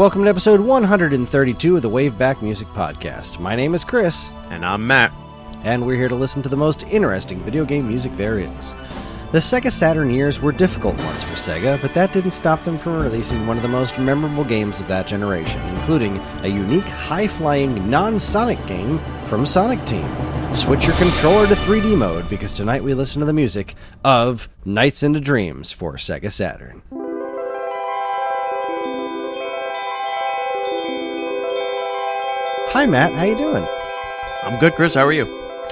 welcome to episode 132 of the WaveBack Music Podcast. My name is Kris. And I'm Matt. And we're here to listen to the most interesting video game music there is. The Sega Saturn years were difficult ones for Sega, but that didn't stop them from releasing one of the most memorable games of that generation, including a unique, high-flying, non-Sonic game from Sonic Team. Switch your controller to 3D mode, because tonight we listen to the music of Nights into Dreams for Sega Saturn. Hi, Matt. How you doing? I'm good, Kris. How are you?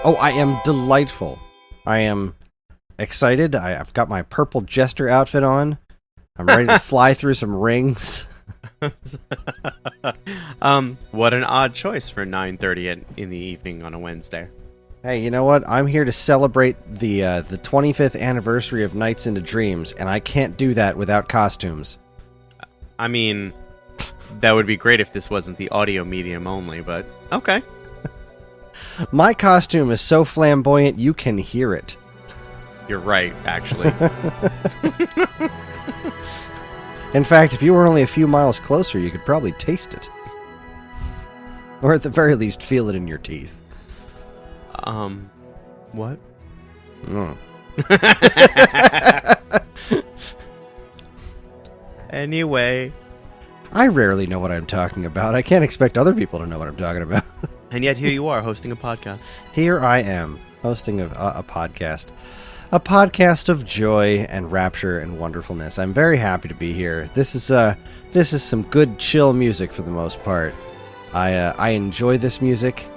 Oh, I am delightful. I am excited. I've got my purple jester outfit on. I'm ready to fly through some rings. What an odd choice for 9:30 in the evening on a Wednesday. Hey, you know what? I'm here to celebrate the 25th anniversary of Nights into Dreams, and I can't do that without costumes. I mean, that would be great if this wasn't the audio medium only, but okay. My costume is so flamboyant you can hear it. You're right, actually. In fact, if you were only a few miles closer, you could probably taste it. Or at the very least, feel it in your teeth. What? Mm. Anyway. I rarely know what I'm talking about. I can't expect other people to know what I'm talking about. And yet here you are, hosting a podcast. Here I am, hosting a podcast. A podcast of joy and rapture and wonderfulness. I'm very happy to be here. This is some good, chill music for the most part. I enjoy this music.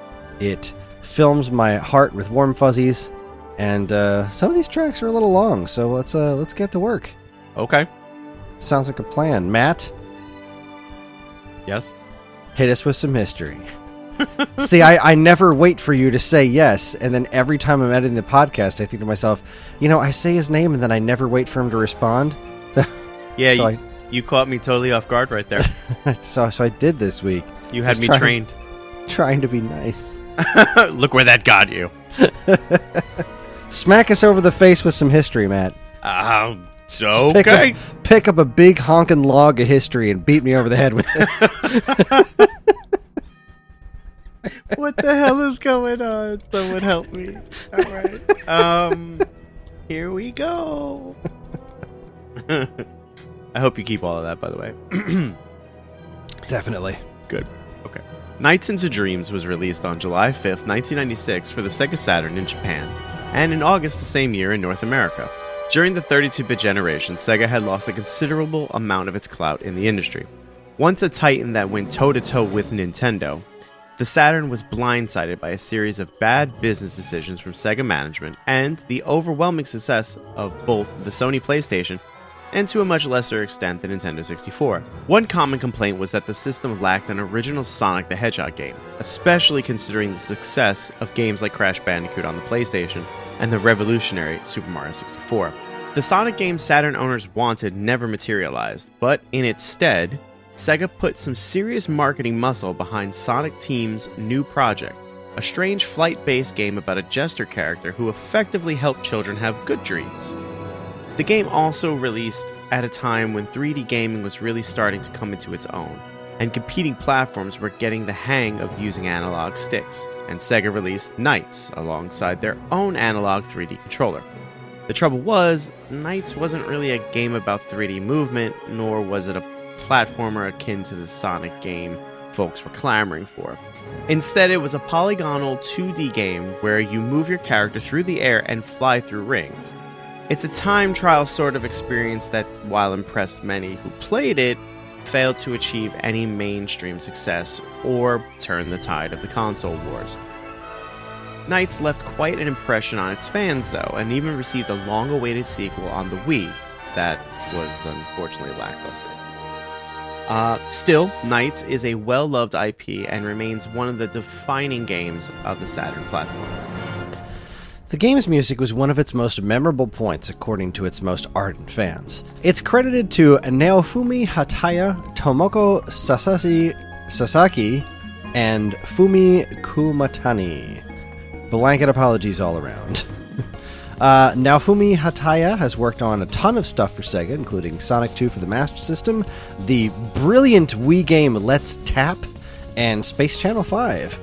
It fills my heart with warm fuzzies. And some of these tracks are a little long, so let's get to work. Okay. Sounds like a plan. Matt? Yes? Hit us with some history. See, I never wait for you to say yes, and then every time I'm editing the podcast, I think to myself, I say his name, and then I never wait for him to respond. Yeah, so you caught me totally off guard right there. so I did this week. You had me trained. Trying to be nice. Look where that got you. Smack us over the face with some history, Matt. Okay. Pick up a big honking log of history and beat me over the head with it. What the hell is going on? Someone help me. Alright. Here we go. I hope you keep all of that, by the way. Definitely. Good. Okay. Nights into Dreams was released on July 5th, 1996 for the Sega Saturn in Japan, and in August the same year in North America. During the 32-bit generation, Sega had lost a considerable amount of its clout in the industry. Once a titan that went toe-to-toe with Nintendo, the Saturn was blindsided by a series of bad business decisions from Sega management and the overwhelming success of both the Sony PlayStation and to a much lesser extent the Nintendo 64. One common complaint was that the system lacked an original Sonic the Hedgehog game, especially considering the success of games like Crash Bandicoot on the PlayStation and the revolutionary Super Mario 64. The Sonic game Saturn owners wanted never materialized, but in its stead, Sega put some serious marketing muscle behind Sonic Team's new project, a strange flight-based game about a jester character who effectively helped children have good dreams. The game also released at a time when 3D gaming was really starting to come into its own, and competing platforms were getting the hang of using analog sticks, and Sega released NiGHTS alongside their own analog 3D controller. The trouble was, NiGHTS wasn't really a game about 3D movement, nor was it a platformer akin to the Sonic game folks were clamoring for. Instead, it was a polygonal 2D game where you move your character through the air and fly through rings. It's a time trial sort of experience that, while impressed many who played it, failed to achieve any mainstream success or turn the tide of the console wars. NiGHTS left quite an impression on its fans, though, and even received a long-awaited sequel on the Wii that was unfortunately lackluster. Still, NiGHTS is a well-loved IP and remains one of the defining games of the Saturn platform. The game's music was one of its most memorable points according to its most ardent fans. It's credited to Naofumi Hataya, Tomoko Sasaki, and Fumi Kumatani. Blanket apologies all around. Naofumi Hataya has worked on a ton of stuff for Sega, including Sonic 2 for the Master System, the brilliant Wii game Let's Tap, and Space Channel 5.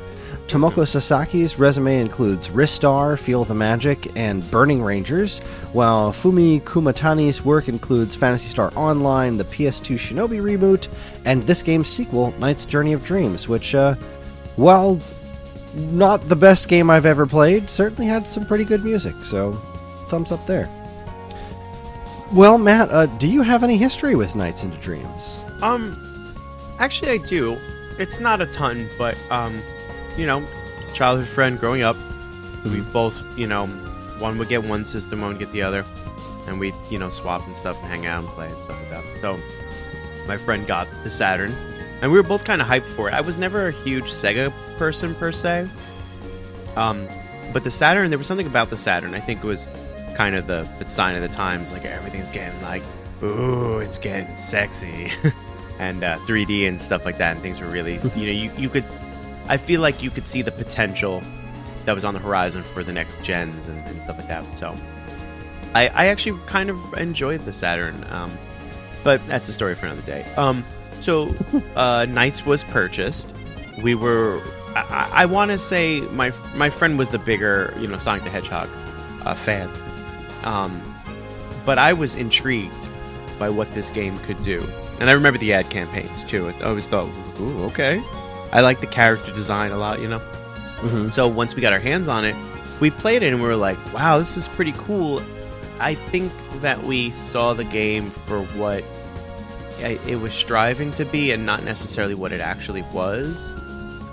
Tomoko Sasaki's resume includes Ristar, Feel the Magic, and Burning Rangers, while Fumi Kumatani's work includes Phantasy Star Online, the PS2 Shinobi reboot, and this game's sequel, Knight's Journey of Dreams, which, while not the best game I've ever played, certainly had some pretty good music, so thumbs up there. Well, Matt, do you have any history with Nights into Dreams? Actually I do. It's not a ton, but, you know, childhood friend growing up, we both, you know, one would get one system, one would get the other, and we'd, you know, swap and stuff and hang out and play and stuff like that. So, my friend got the Saturn, and we were both kind of hyped for it. I was never a huge Sega person, per se, but the Saturn, there was something about the Saturn, I think it was kind of the sign of the times, like, everything's getting, like, ooh, it's getting sexy, and 3D and stuff like that, and things were really, you know, you could... I feel like you could see the potential that was on the horizon for the next gens and stuff like that. So I actually kind of enjoyed the Saturn, but that's a story for another day. So Knights was purchased. We were, I want to say my friend was the bigger, you know, Sonic the Hedgehog fan, but I was intrigued by what this game could do, and I remember the ad campaigns too. I always thought, ooh, okay. I like the character design a lot, you know? Mm-hmm. So once we got our hands on it, we played it and we were like, wow, this is pretty cool. I think that we saw the game for what it was striving to be and not necessarily what it actually was.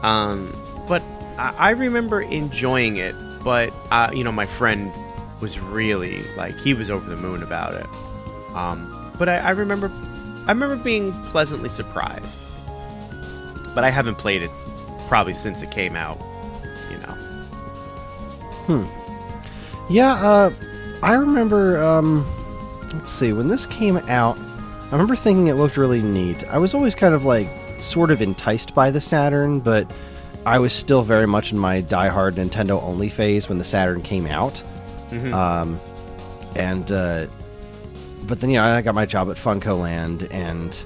But I remember enjoying it, but, you know, my friend was really, like, he was over the moon about it. But I remember being pleasantly surprised. But I haven't played it probably since it came out, you know. Yeah, I remember, let's see, when this came out, I remember thinking it looked really neat. I was always kind of, like, sort of enticed by the Saturn, but I was still very much in my diehard Nintendo-only phase when the Saturn came out. Mm-hmm. But then, you know, I got my job at Funko Land, and...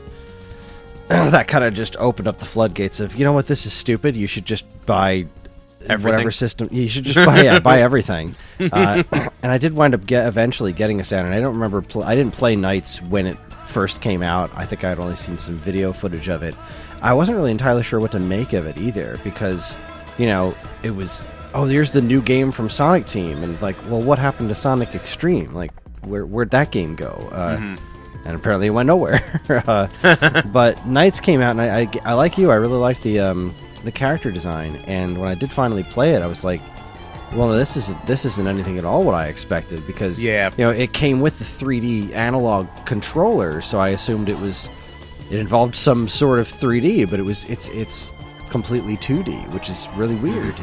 that kind of just opened up the floodgates of, you know what, this is stupid. You should just buy whatever system. You should just buy everything. And I did wind up eventually getting a Saturn. I don't remember. I didn't play Knights when it first came out. I think I had only seen some video footage of it. I wasn't really entirely sure what to make of it either because, you know, it was, oh, there's the new game from Sonic Team, and like, well, what happened to Sonic Extreme? Like, where'd that game go? And apparently it went nowhere. But Knights came out, and I like you. I really liked the character design. And when I did finally play it, I was like, well, no, this isn't anything at all what I expected because you know, it came with the 3D analog controller, so I assumed it involved some sort of 3D, but it's completely 2D, which is really weird.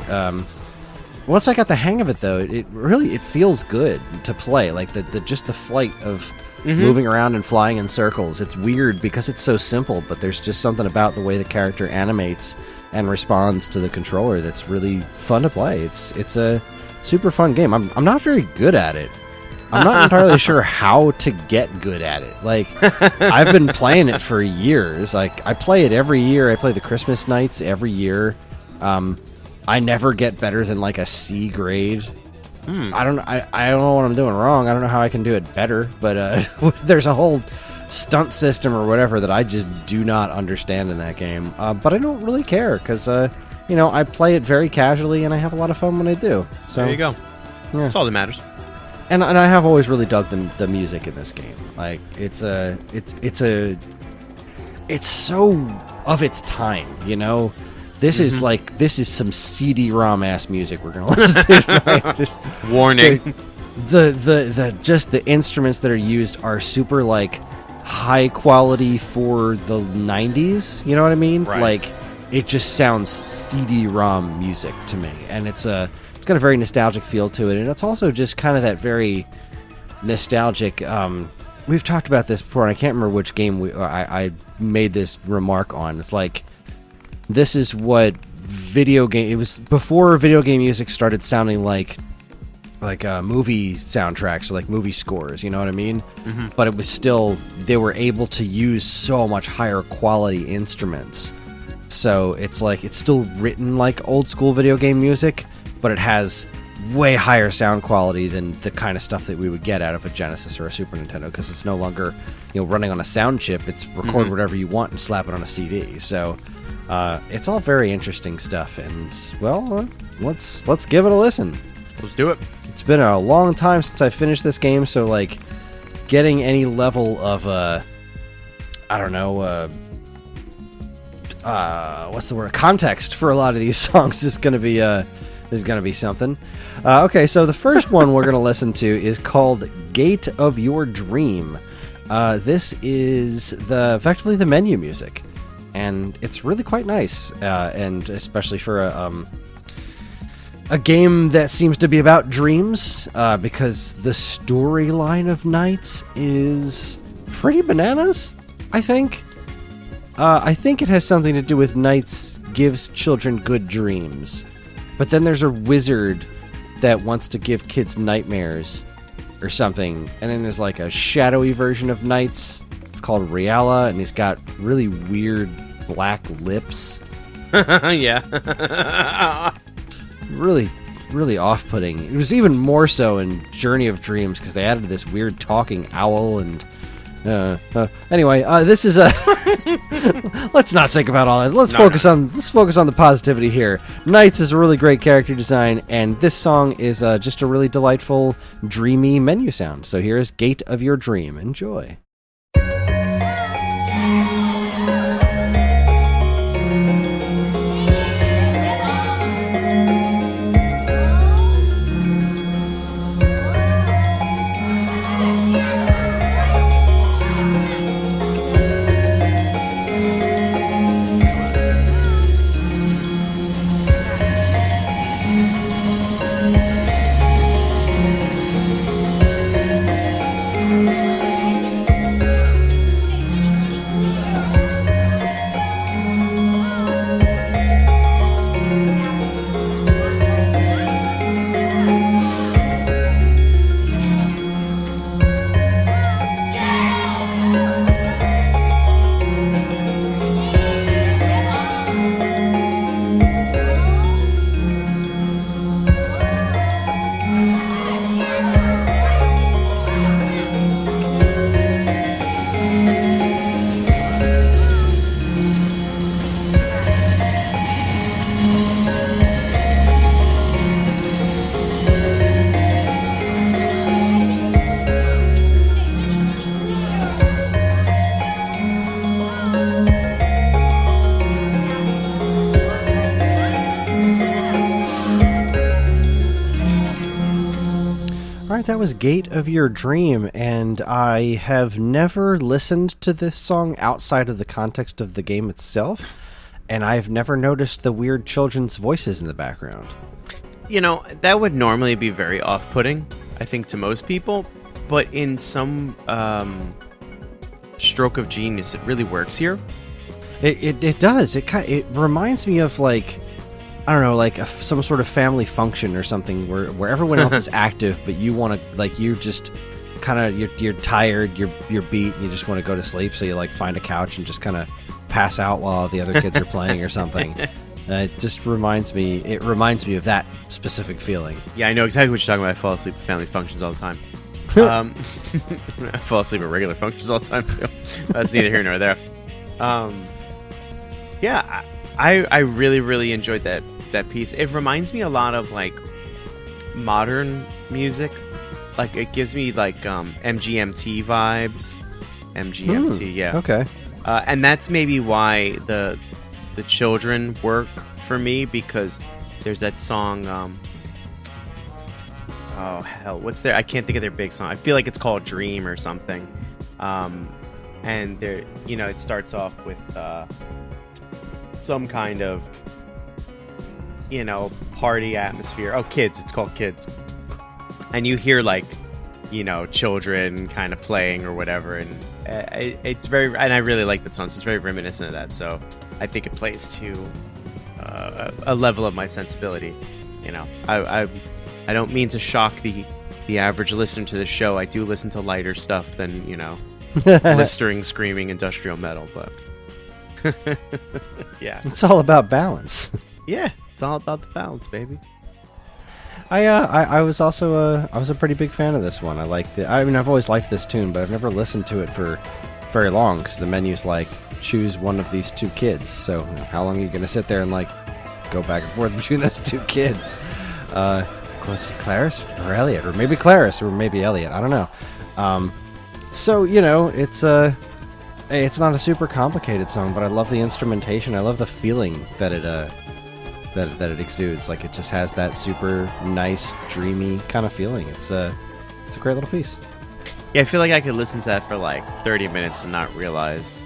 Once I got the hang of it, though, it feels good to play. Like just the flight of moving around and flying in circles. It's weird because it's so simple, but there's just something about the way the character animates and responds to the controller that's really fun to play. It's a super fun game. I'm not very good at it. I'm not entirely sure how to get good at it. Like, I've been playing it for years. Like, I play it every year. I play the Christmas Nights every year. I never get better than like a C grade. I don't know what I'm doing wrong. I don't know how I can do it better, but there's a whole stunt system or whatever that I just do not understand in that game. But I don't really care because, you know, I play it very casually and I have a lot of fun when I do. So there you go. Yeah. That's all that matters. And I have always really dug the music in this game. Like it's so of its time, you know. This is some CD-ROM ass music we're gonna listen to tonight. Just, warning. The instruments that are used are super like high quality for the 90s. You know what I mean? Right. Like it just sounds CD-ROM music to me, and it's got a very nostalgic feel to it, and it's also just kind of that very nostalgic. We've talked about this before, and I can't remember which game I made this remark on. It's like, this is what it was before video game music started sounding like movie soundtracks or like movie scores, you know what I mean? Mm-hmm. But it was still, they were able to use so much higher quality instruments. So it's like, it's still written like old school video game music, but it has way higher sound quality than the kind of stuff that we would get out of a Genesis or a Super Nintendo, because it's no longer, running on a sound chip. It's record whatever you want and slap it on a CD. So it's all very interesting stuff, and well, let's give it a listen. Let's do it. It's been a long time since I finished this game, so like getting any level of what's the word? Context for a lot of these songs is gonna be something. Okay, so the first one we're gonna listen to is called "Gate of Your Dream." This is effectively the menu music, and it's really quite nice, and especially for a game that seems to be about dreams, because the storyline of NiGHTS is pretty bananas, I think. I think it has something to do with NiGHTS gives children good dreams. But then there's a wizard that wants to give kids nightmares or something. And then there's like a shadowy version of NiGHTS. It's called Riala, and he's got really weird black lips. Yeah. Really, really off-putting. It was even more so in Journey of Dreams, because they added this weird talking owl and... anyway, this is a... Let's not think about all that. Let's focus on the positivity here. NiGHTS is a really great character design, and this song is just a really delightful, dreamy menu sound. So here is Gate of Your Dream. Enjoy. That was Gate of Your Dream, and I have never listened to this song outside of the context of the game itself, and I've never noticed the weird children's voices in the background. That would normally be very off-putting, I think, to most people, but in some stroke of genius, it really works here. It does. It reminds me of, like, I don't know, like some sort of family function or something where everyone else is active, but you want to, like, you just kind of, you're tired, you're beat, and you just want to go to sleep, so you like find a couch and just kind of pass out while the other kids are playing or something. It just reminds me of that specific feeling. Yeah, I know exactly what you're talking about. I fall asleep at family functions all the time. I fall asleep at regular functions all the time too. That's neither here nor there. Yeah, I really, really enjoyed that piece. It reminds me a lot of like modern music. Like it gives me like MGMT vibes. MGMT, yeah. Okay. And that's maybe why the children work for me, because there's that song. Oh hell, what's their? I can't think of their big song. I feel like it's called Dream or something. And there, it starts off with some kind of party atmosphere. Oh, Kids. It's called Kids. And you hear like, children kind of playing or whatever, and it's very. And I really like that song. So it's very reminiscent of that. So I think it plays to a level of my sensibility. I don't mean to shock the average listener to the show. I do listen to lighter stuff than, blistering, screaming industrial metal, but yeah. It's all about balance. Yeah, it's all about the balance, baby. I was also I was a pretty big fan of this one. I liked it. I mean, I've always liked this tune, but I've never listened to it for very long because the menu's like, choose one of these two kids. So how long are you gonna sit there and like go back and forth between those two kids? Let's see, Claris or Elliot, or maybe Claris or maybe Elliot. I don't know. So it's not a super complicated song, but I love the instrumentation. I love the feeling that it that it exudes. Like, it just has that super nice, dreamy kind of feeling. It's a great little piece. Yeah, I feel like I could listen to that for like 30 minutes and not realize,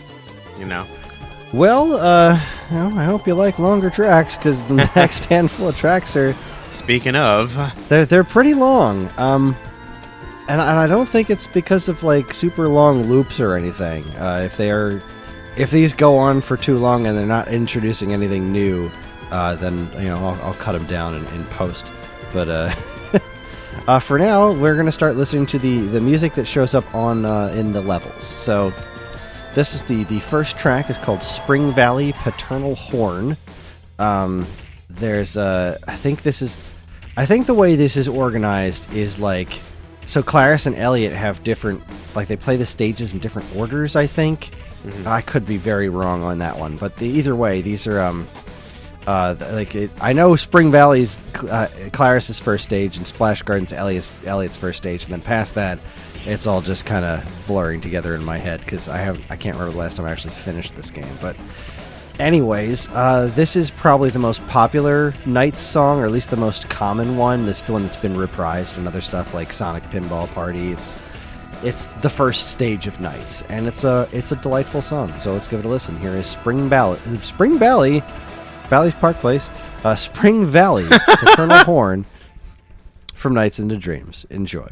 Well, I hope you like longer tracks, because the next handful of tracks are... Speaking of... They're pretty long. And I don't think it's because of like super long loops or anything. If these go on for too long and they're not introducing anything new, then I'll cut them down in post. But for now, we're gonna start listening to the music that shows up on in the levels. So this is the first track is called Spring Valley Paternal Horn. There's I think the way this is organized is like, so Claris and Elliot have different, like, they play the stages in different orders, I think. Mm-hmm. I could be very wrong on that one, but either way, these are I know Spring Valley's Claris's first stage and Splash Garden's Elliot's first stage, and then past that, it's all just kind of blurring together in my head because I can't remember the last time I actually finished this game. But anyways, this is probably the most popular NiGHTS song, or at least the most common one. This is the one that's been reprised in other stuff like Sonic Pinball Party. It's the first stage of NiGHTS, and it's a delightful song. So let's give it a listen. Here is Spring Valley, Valley's Park Place, Spring Valley, Paternal Horn from Nights into Dreams. Enjoy.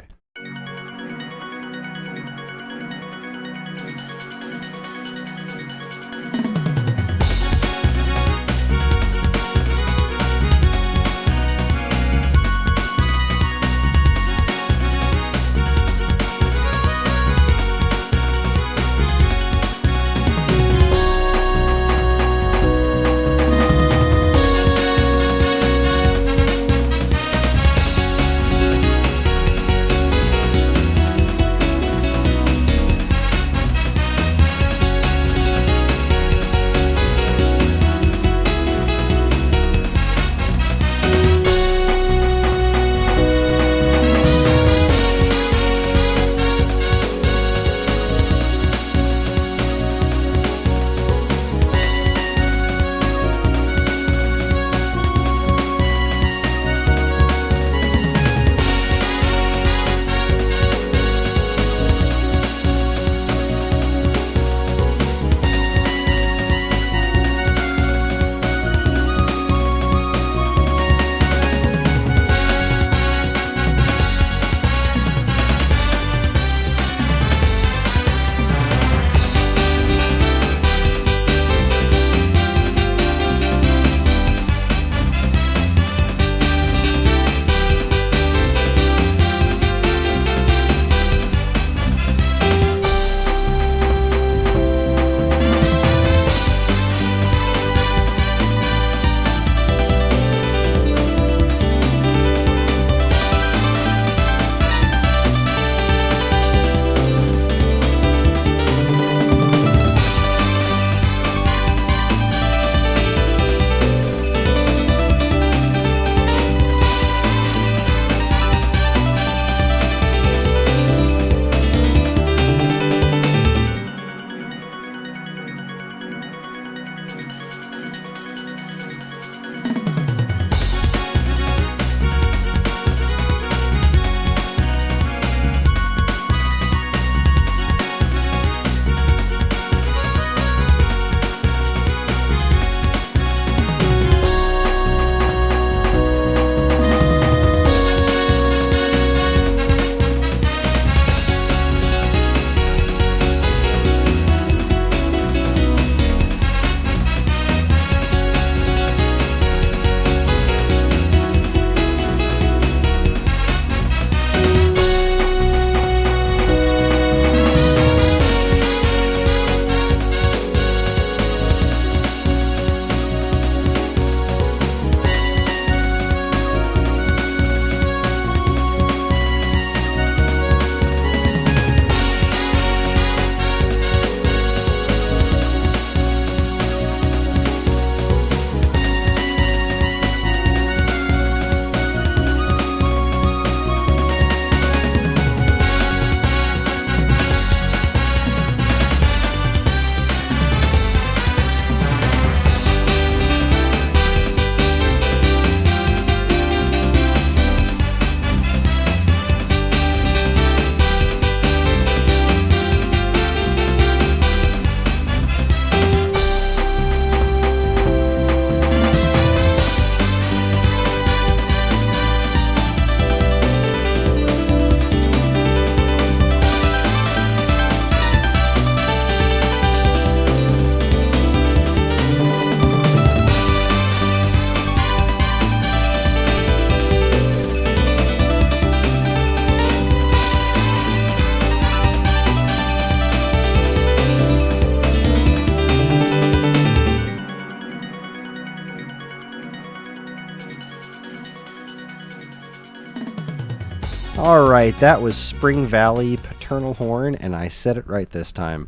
All right, that was Spring Valley Paternal Horn, and I said it right this time.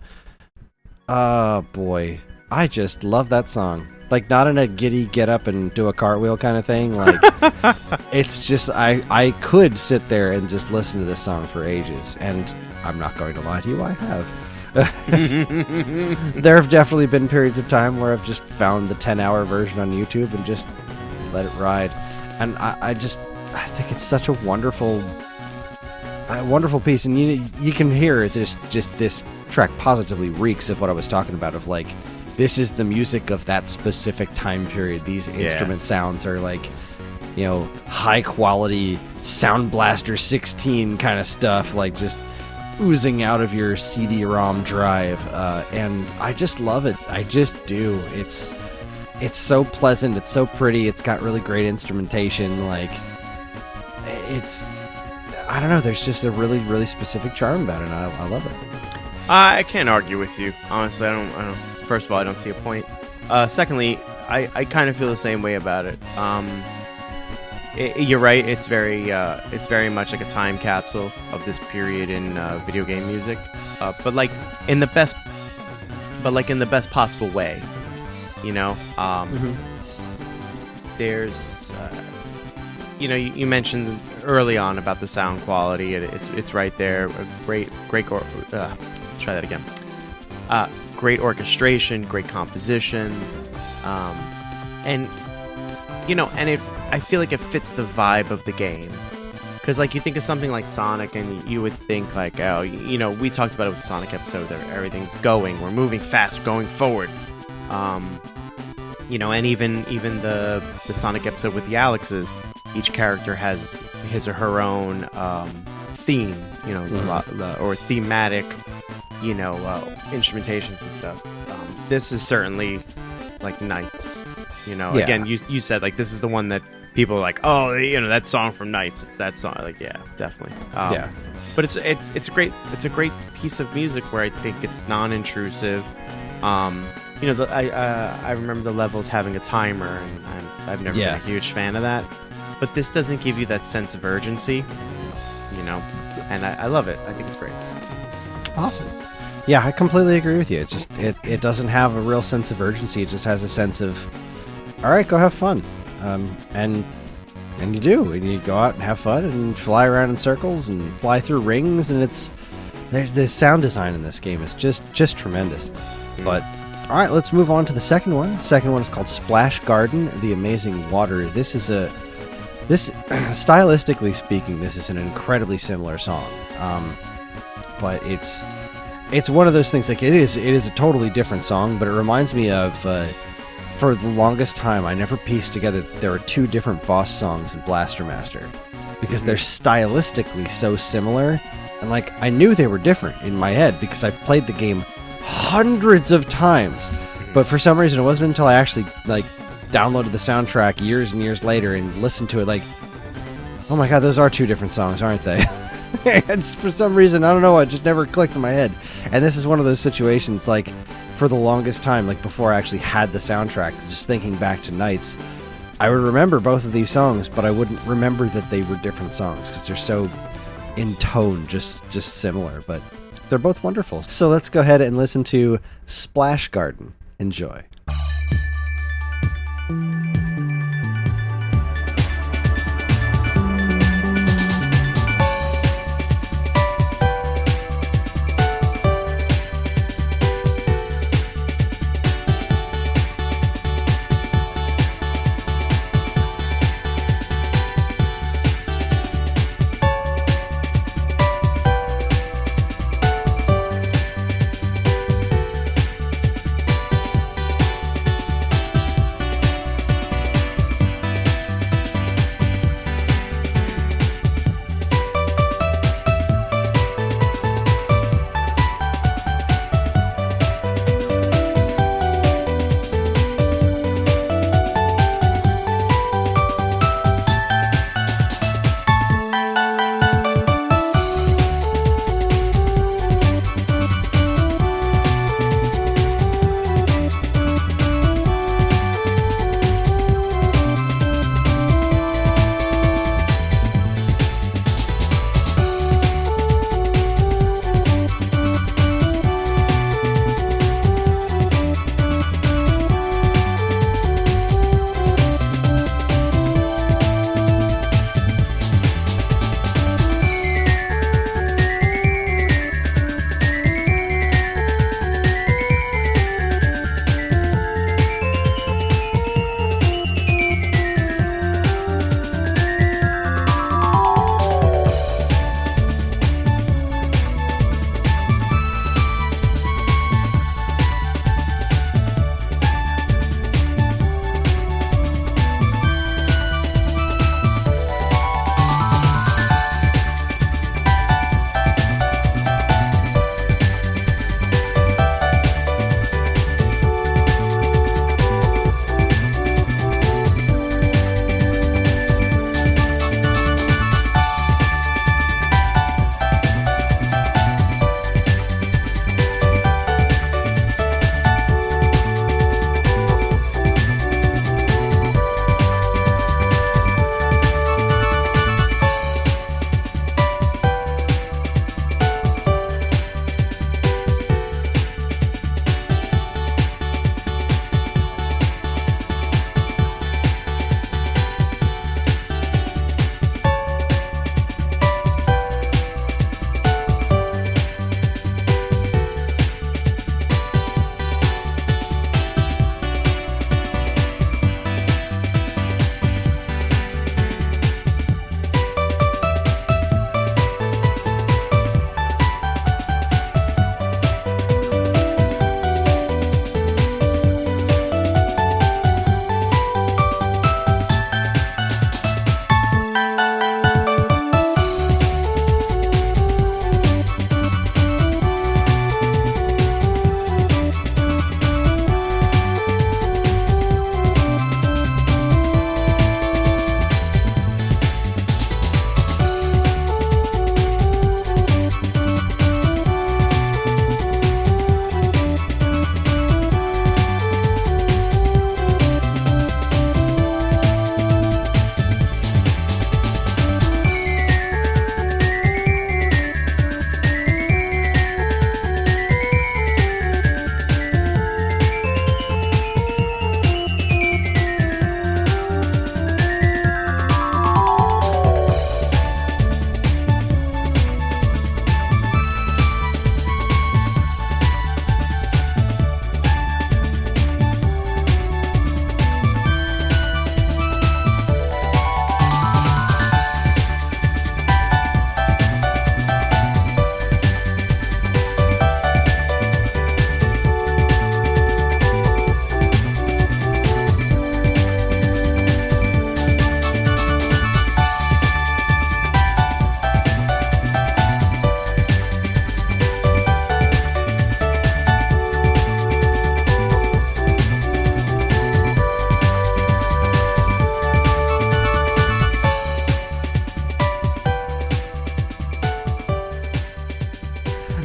Oh, boy. I just love that song. Like, not in a giddy get up and do a cartwheel kind of thing. Like, it's just, I could sit there and just listen to this song for ages, and I'm not going to lie to you, I have. There have definitely been periods of time where I've just found the 10-hour version on YouTube and just let it ride. And I think it's such a wonderful piece, and you can hear this track positively reeks of what I was talking about, of like, this is the music of that specific time period. These instrument sounds are like, you know, high quality Sound Blaster 16 kind of stuff, like just oozing out of your CD-ROM drive, and I just love it. I just do. It's so pleasant. It's so pretty. It's got really great instrumentation. Like, I don't know. There's just a really, really specific charm about it, and I love it. I can't argue with you. Honestly, I don't. First of all, I don't see a point. Secondly, I kind of feel the same way about it. You're right. It's very much like a time capsule of this period in video game music, but like in the best possible way. You know, there's, you mentioned early on about the sound quality. It's right there. Great. Try that again. Great orchestration, great composition, and I feel like it fits the vibe of the game. Because, like, you think of something like Sonic, and you would think, like, oh, we talked about it with the Sonic episode, that everything's we're moving fast, going forward. And even the Sonic episode with the Alexes, each character has his or her own theme, or thematic, instrumentations and stuff. This is certainly like NiGHTS. Again, you said, like, this is the one that people are like, oh, that song from NiGHTS. It's that song. Like, yeah, definitely. But it's a great piece of music where I think it's non-intrusive. I remember the levels having a timer, and I've never been a huge fan of that. But this doesn't give you that sense of urgency, and I love it. I think it's great. Awesome. Yeah, I completely agree with you. It doesn't have a real sense of urgency. It just has a sense of, all right, go have fun. And you do. And you go out and have fun and fly around in circles and fly through rings, and the sound design in this game is just tremendous. But all right, let's move on to the second one. The second one is called Splash Garden: The Amazing Water. This stylistically speaking, this is an incredibly similar song. But it's one of those things, like, it is a totally different song, but it reminds me of, for the longest time, I never pieced together that there are two different boss songs in Blaster Master, because they're stylistically so similar, and, like, I knew they were different in my head because I've played the game hundreds of times, but for some reason it wasn't until I actually, like, downloaded the soundtrack years and years later and listened to it, like, oh my god, those are two different songs, aren't they? And for some reason, I don't know, it just never clicked in my head. And this is one of those situations, like, for the longest time, like, before I actually had the soundtrack, just thinking back to NiGHTS, I would remember both of these songs, but I wouldn't remember that they were different songs, because they're so, in tone, just similar, but they're both wonderful. So let's go ahead and listen to Splash Garden. Enjoy.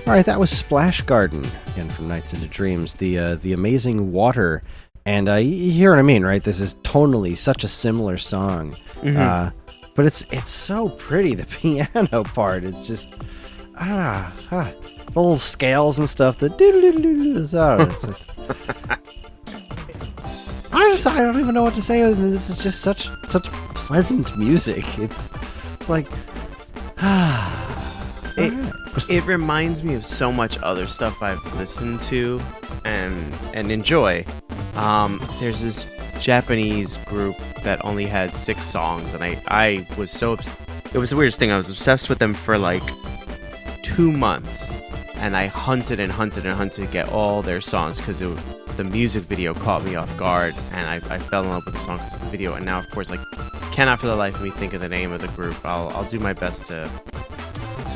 All right, that was Splash Garden, again from Nights into Dreams, the amazing water. And you hear what I mean, right? This is tonally such a similar song. But it's so pretty, the piano part. It's just, the little scales and stuff. The I don't even know what to say other than this is just such pleasant music. It's like, It reminds me of so much other stuff I've listened to and enjoy. There's this Japanese group that only had 6 songs, and I was so it was the weirdest thing. I was obsessed with them for like 2 months, and I hunted to get all their songs because the music video caught me off guard, and I fell in love with the song because of the video. And now, of course, like, cannot for the life of me think of the name of the group. I'll do my best to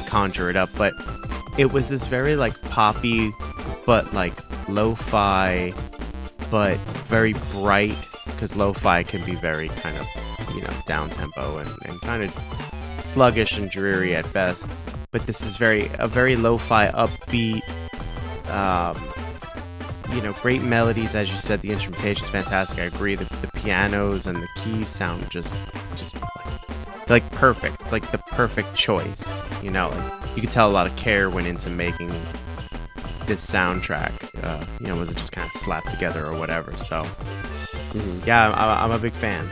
conjure it up, but it was this very like poppy but like lo-fi but very bright, because lo-fi can be very kind of, down tempo and kind of sluggish and dreary at best, but this is a very lo-fi upbeat, great melodies. As you said, the instrumentation's fantastic. I agree that the pianos and the keys sound just like perfect. It's like the perfect choice, like you could tell a lot of care went into making this soundtrack. Was it just kind of slapped together or whatever? So yeah, I'm a big fan.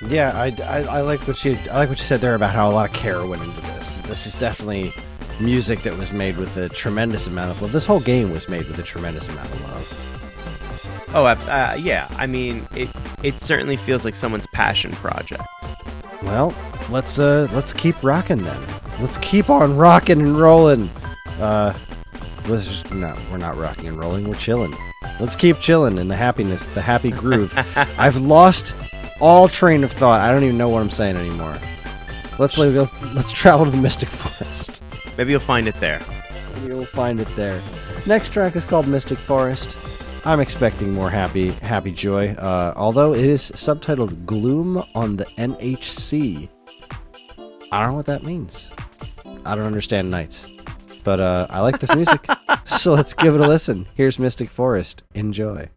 Yeah, I like what you said there about how a lot of care went into this. This is definitely music that was made with a tremendous amount of love. This whole game was made with a tremendous amount of love. Oh, yeah. I mean, it certainly feels like someone's passion project. Well, let's keep rocking then. Let's keep on rocking and rolling. No, we're not rocking and rolling. We're chilling. Let's keep chilling in the happiness, the happy groove. I've lost all train of thought. I don't even know what I'm saying anymore. Let's travel to the Mystic Forest. Maybe you'll find it there. Maybe you'll find it there. Next track is called Mystic Forest. I'm expecting more happy joy, although it is subtitled Gloom on the NHC. I don't know what that means. I don't understand nights. But I like this music, so let's give it a listen. Here's Mystic Forest. Enjoy.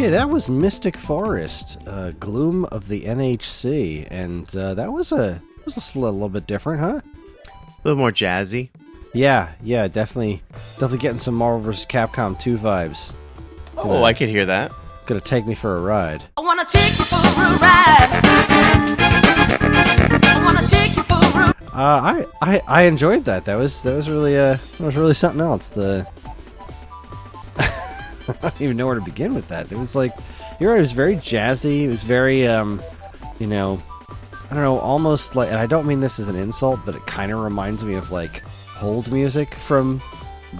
Okay, that was Mystic Forest, Gloom of the NHC, and that was a little bit different, huh? A little more jazzy. Yeah, definitely getting some Marvel vs. Capcom 2 vibes. Oh, I could hear that. Gonna take me for a ride. I wanna take you for a ride. I wanna take you for a ride. I enjoyed that. That was really something else. I don't even know where to begin with that. It was like, you're right, it was very jazzy. It was very, I don't know, almost like, and I don't mean this as an insult, but it kind of reminds me of like hold music from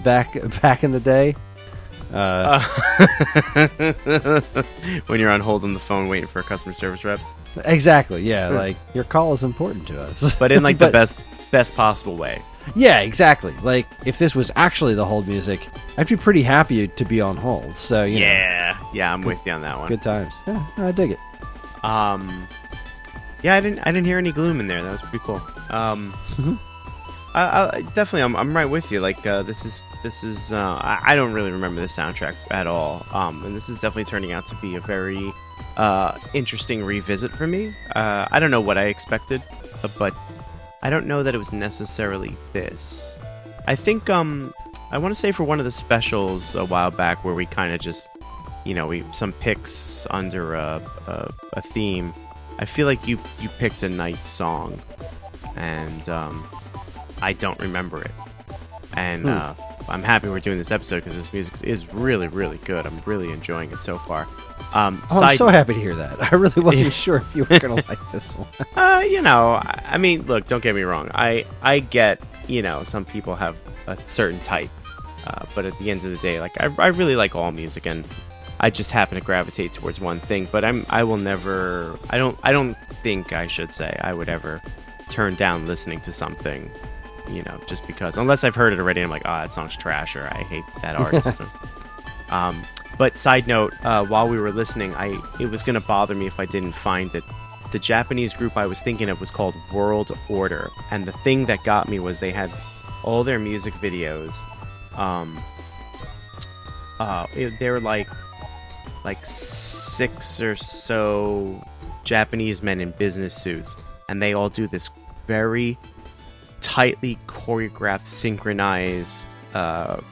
back in the day. When you're on hold on the phone waiting for a customer service rep. Exactly, yeah. Like, your call is important to us. But in like the best possible way. Yeah, exactly. Like, if this was actually the hold music, I'd be pretty happy to be on hold. So, you know. Yeah, I'm with you on that one. Good times. Yeah, I dig it. Yeah, I didn't hear any gloom in there. That was pretty cool. I definitely, I'm right with you. Like, this is. I don't really remember the soundtrack at all. And this is definitely turning out to be a very interesting revisit for me. I don't know what I expected, but I don't know that it was necessarily this. I think I want to say for one of the specials a while back where we kind of just, some picks under a theme. I feel like you picked a Night song, and I don't remember it. And I'm happy we're doing this episode because this music is really, really good. I'm really enjoying it so far. I'm so happy to hear that. I really wasn't sure if you were going to like this one. I mean, look, don't get me wrong. I get, some people have a certain type. But at the end of the day, like, I really like all music, and I just happen to gravitate towards one thing. But I don't think I should say I would ever turn down listening to something, just because, unless I've heard it already, I'm like, that song's trash, or I hate that artist. But side note, while we were listening, it was going to bother me if I didn't find it. The Japanese group I was thinking of was called World Order, and the thing that got me was they had all their music videos. They were like 6 or so Japanese men in business suits, and they all do this very tightly choreographed, synchronized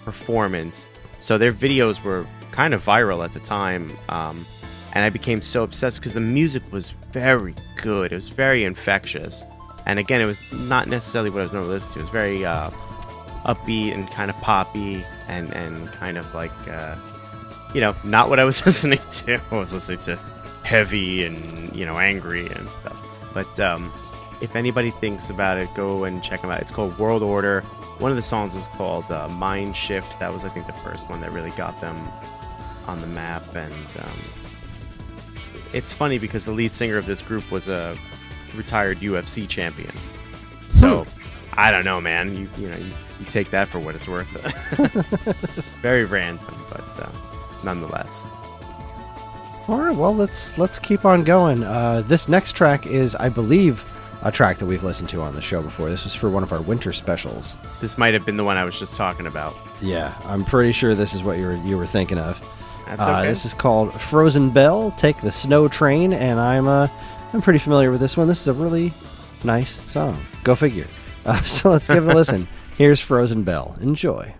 performance. So their videos were kind of viral at the time, and I became so obsessed because the music was very good. It was very infectious, and again, it was not necessarily what I was normally listening to. It was very upbeat and kind of poppy, and kind of like not what I was listening to. I was listening to heavy and angry and stuff. But if anybody thinks about it, go and check them out. It's called World Order. One of the songs is called Mind Shift. That was, I think, the first one that really got them on the map. And it's funny because the lead singer of this group was a retired UFC champion. So I don't know, man. You take that for what it's worth. Very random, but nonetheless. All right, well, let's keep on going. This next track is, I believe, a track that we've listened to on the show before. This was for one of our winter specials. This might have been the one I was just talking about. Yeah, I'm pretty sure this is what you were thinking of. That's okay. This is called Frozen Belle, Take the Snow Train, and I'm pretty familiar with this one. This is a really nice song. Go figure. So let's give it a listen. Here's Frozen Belle. Enjoy.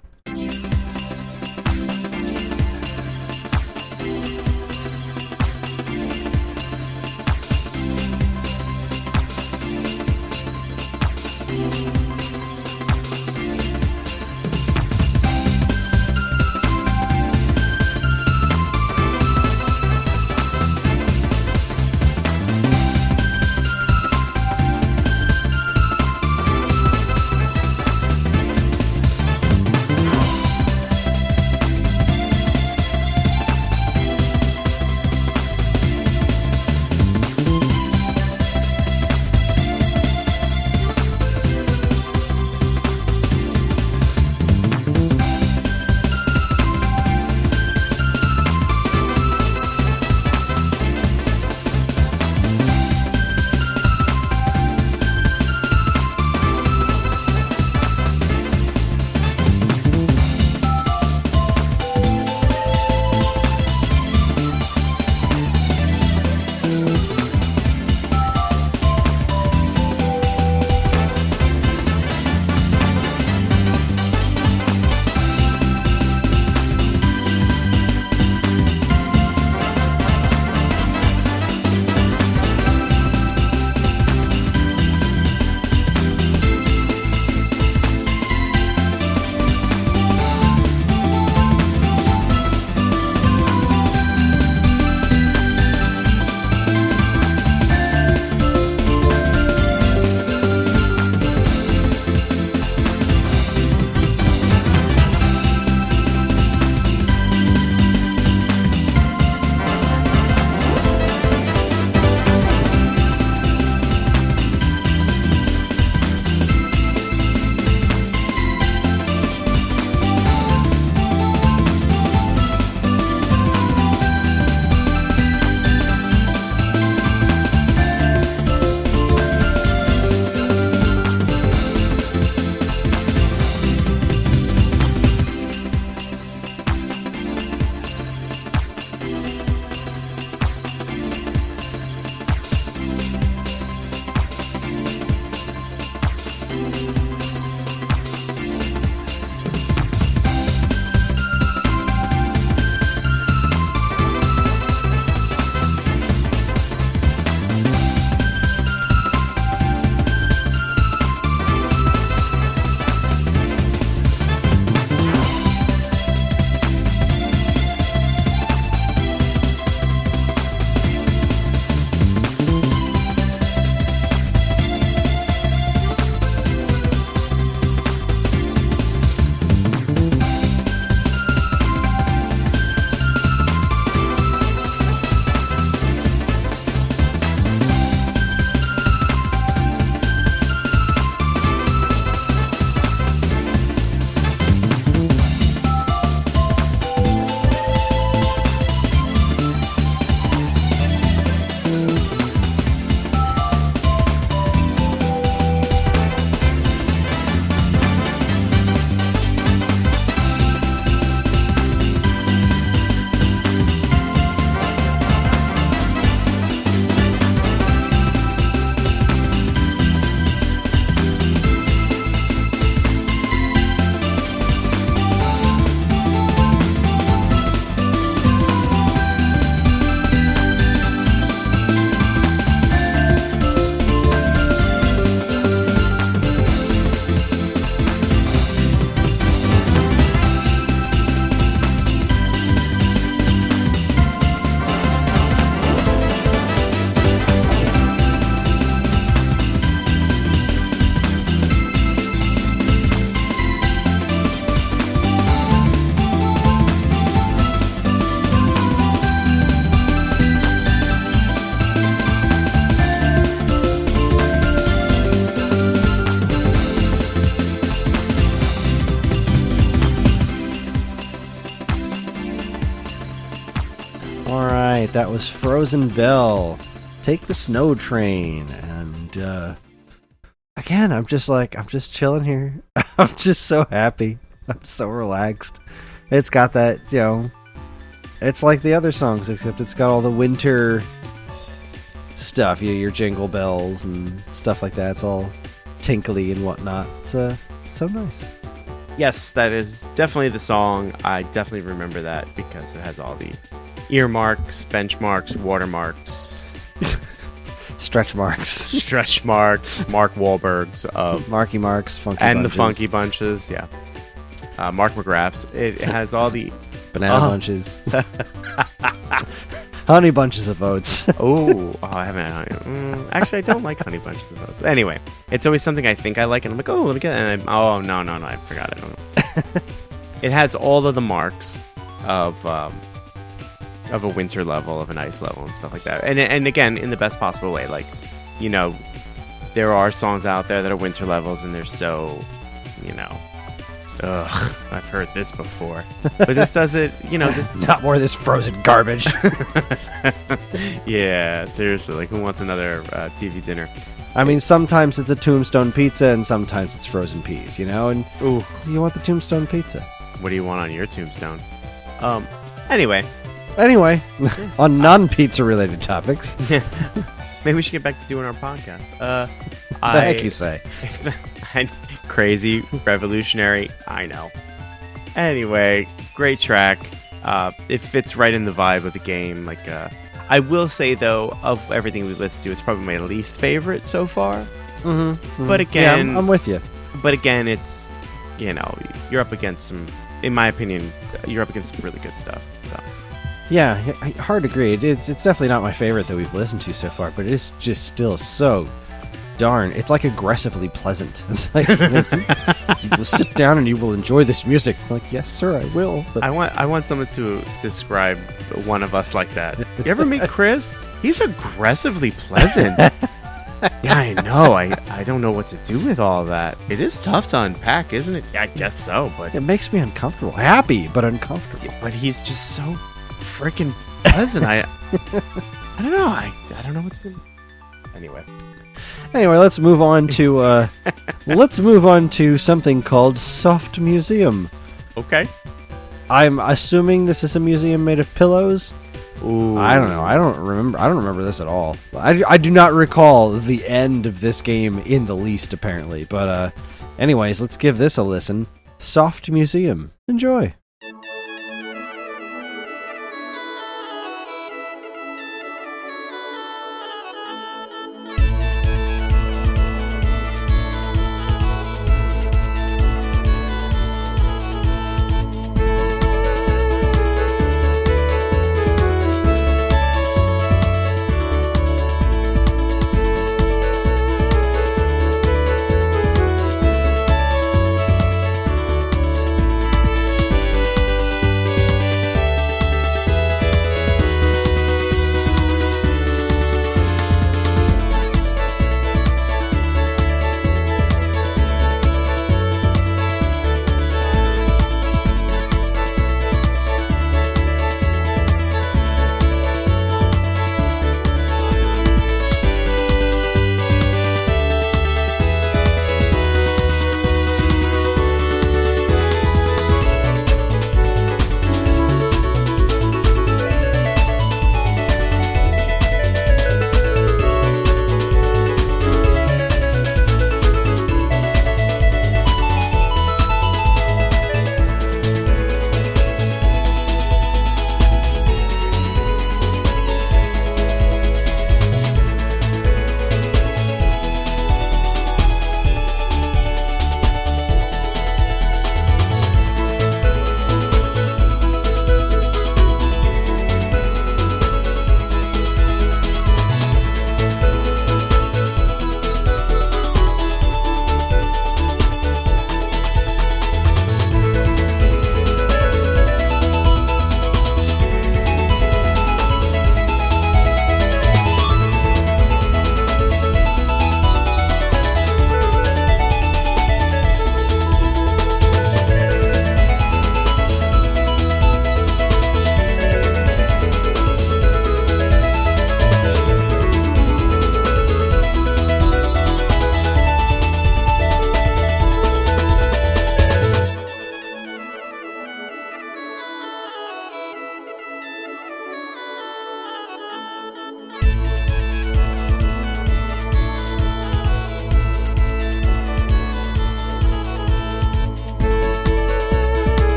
right, that was Frozen Belle. Take the Snow Train. And again, I'm just chilling here. I'm just so happy. I'm so relaxed. It's got that, it's like the other songs, except it's got all the winter stuff. Your jingle bells and stuff like that. It's all tinkly and whatnot. It's so nice. Yes, that is definitely the song. I definitely remember that because it has all the earmarks, benchmarks, watermarks, stretch marks, Mark Wahlberg's of Marky Marks, Funky and Bunches. the Funky Bunches. Yeah, Mark McGrath's. It has all the banana bunches, honey bunches of oats. I haven't had honey. Actually, I don't like honey bunches of oats. Anyway, it's always something I think I like, and I'm like, oh, let me get it. And no, I forgot. I don't know. It has all of the marks of a winter level, of an ice level, and stuff like that. And again, in the best possible way. Like, there are songs out there that are winter levels, and they're so, ugh, I've heard this before. But this does it, just not more of this frozen garbage. Yeah, seriously. Like, who wants another TV dinner? I mean, sometimes it's a Tombstone pizza, and sometimes it's frozen peas, And ooh, you want the Tombstone pizza. What do you want on your tombstone? Anyway, on non-pizza related topics. Maybe we should get back to doing our podcast. The heck you say? Crazy, revolutionary, I know. Anyway, great track. It fits right in the vibe of the game. Like, I will say though, of everything we've listened to, it's probably my least favorite so far. But again, yeah, I'm with you. But again, it's you're up against some. In my opinion, you're up against some really good stuff. So. Yeah, hard to agree. It's definitely not my favorite that we've listened to so far, but it's just still so darn. It's like aggressively pleasant. It's like you will sit down and you will enjoy this music. I'm like, yes, sir, I will. But I want someone to describe one of us like that. You ever meet Kris? He's aggressively pleasant. Yeah, I know. I don't know what to do with all that. It is tough to unpack, isn't it? I guess so, but it makes me uncomfortable. Happy, but uncomfortable. But he's just so freaking pleasant. I don't know. I don't know what to do. Anyway, let's move on to something called Soft Museum. Okay. I'm assuming this is a museum made of pillows. Ooh. I don't know. I don't remember this at all. I do not recall the end of this game in the least, apparently. But anyways, let's give this a listen. Soft Museum. Enjoy.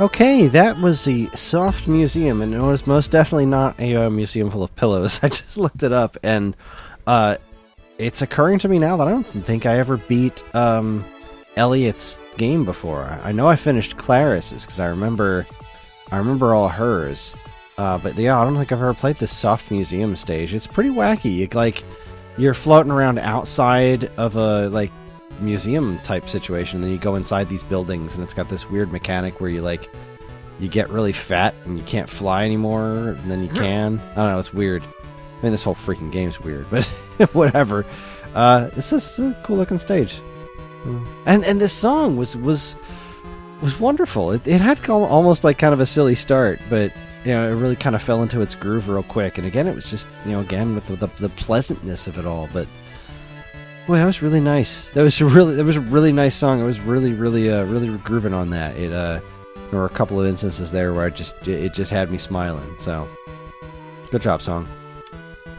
Okay, that was the Soft Museum, and it was most definitely not a museum full of pillows. I just looked it up, and it's occurring to me now that I don't think I ever beat Elliot's game before. I know I finished Claris's, because I remember all hers. But yeah, I don't think I've ever played this Soft Museum stage. It's pretty wacky. You're floating around outside of a, museum type situation, then you go inside these buildings, and it's got this weird mechanic where you get really fat and you can't fly anymore, and then you can. I don't know, it's weird. I mean, this whole freaking game's weird, but whatever. This is a cool looking stage, and this song was wonderful. It had almost like kind of a silly start, but it really kind of fell into its groove real quick. And again, it was just again with the pleasantness of it all, but. Boy, that was really nice. That was a really nice song. I was really grooving on that. There were a couple of instances there where it just had me smiling. So, good job, song.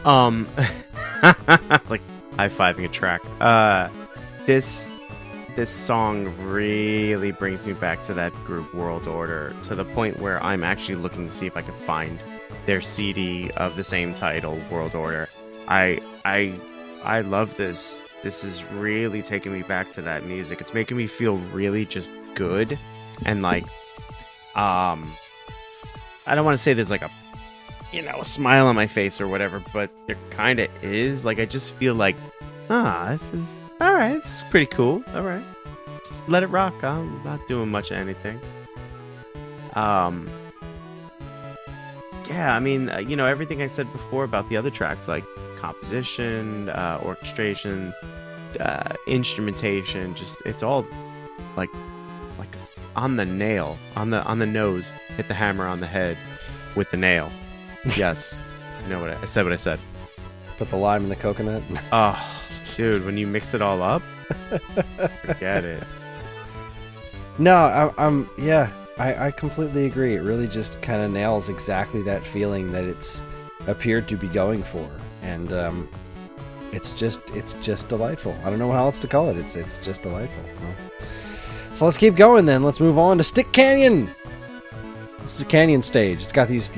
Like high-fiving a track. This song really brings me back to that group World Order, to the point where I'm actually looking to see if I can find their CD of the same title, World Order. I love this. This is really taking me back to that music. It's making me feel really just good. And I don't want to say there's a smile on my face or whatever, but there kind of is. I just feel this is alright. This is pretty cool. Alright. Just let it rock. I'm not doing much of anything. Yeah, I mean, everything I said before about the other tracks, composition, orchestration, instrumentation, it's all like on the nail, on the nose. Hit the hammer on the head with the nail. Yes, I know I said. What I said. Put the lime in the coconut. Oh, dude, when you mix it all up, forget it. No, I completely agree. It really just kind of nails exactly that feeling that it's appeared to be going for. And it's just delightful. I don't know how else to call it. It's just delightful. So let's keep going then. Let's move on to Stick Canyon. This is a canyon stage. It's got these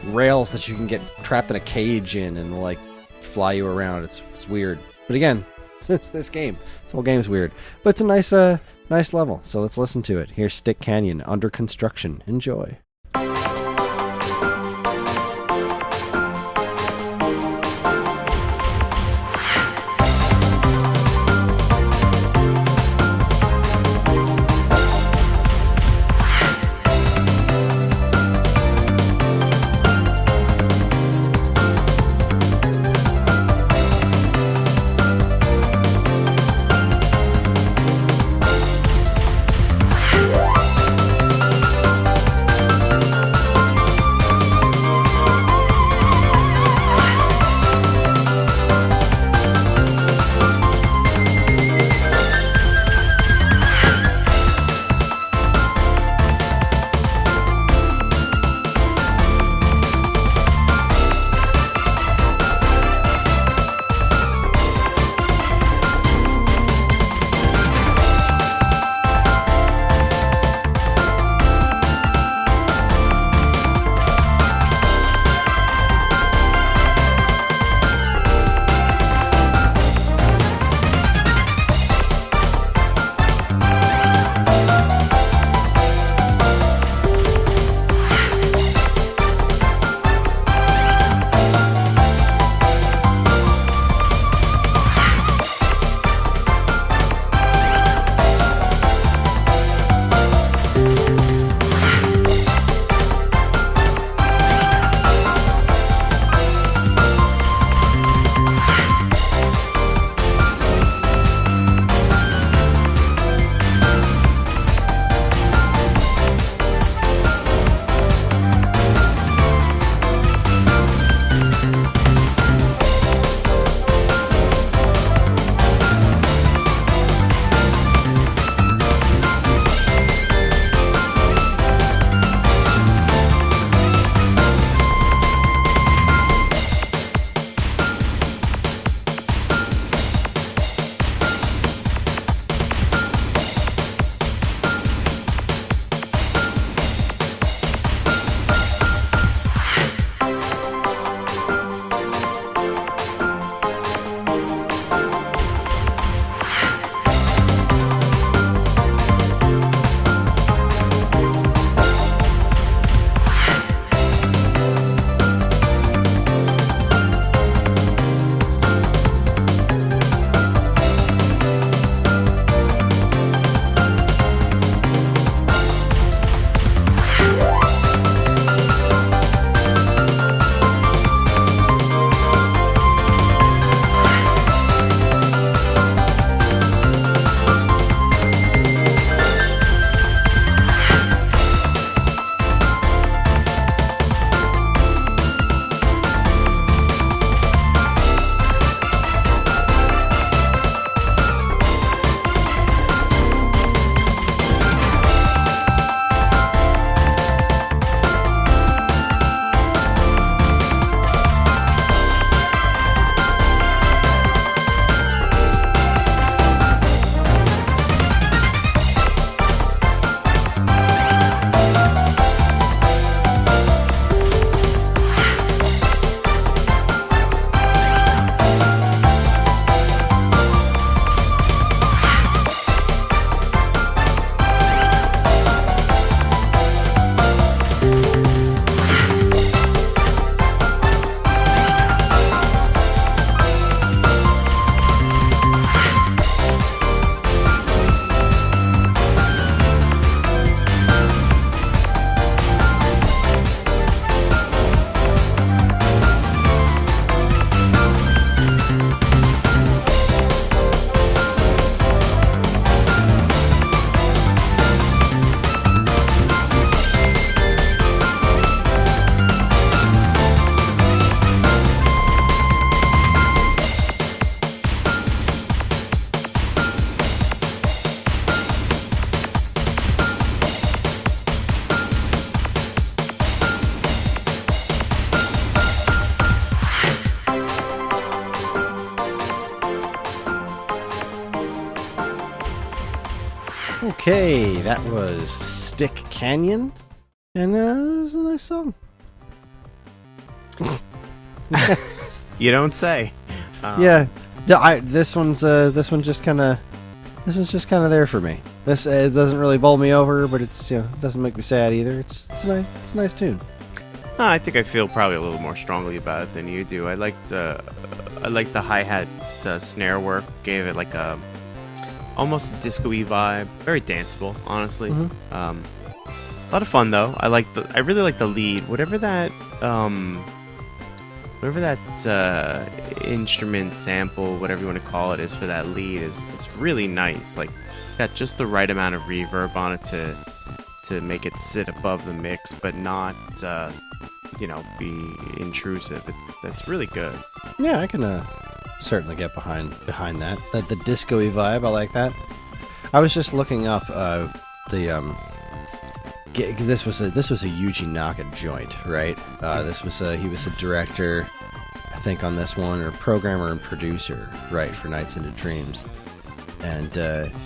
rails that you can get trapped in a cage in and fly you around. It's weird. But again, it's this game. This whole game's weird. But it's a nice level. So let's listen to it. Here's Stick Canyon under construction. Enjoy. Okay, that was Stick Canyon, and it was a nice song. You don't say. Yeah, this one's just kind of there for me. This it doesn't really bowl me over, but it's it doesn't make me sad either. It's a nice tune. I think I feel probably a little more strongly about it than you do. I liked the hi-hat snare work. Gave it like a almost disco-y vibe. Very danceable, honestly. Mm-hmm. A lot of fun though. I really like the lead. Whatever that instrument sample, whatever you want to call it, is for that lead it's really nice. Like got just the right amount of reverb on it to make it sit above the mix, but not be intrusive. That's really good. Yeah, I can certainly get behind that. The disco-y vibe, I like that. I was just looking up because this was a Yuji Naka joint, right? He was a director, I think, on this one, or programmer and producer, right, for Nights into Dreams. And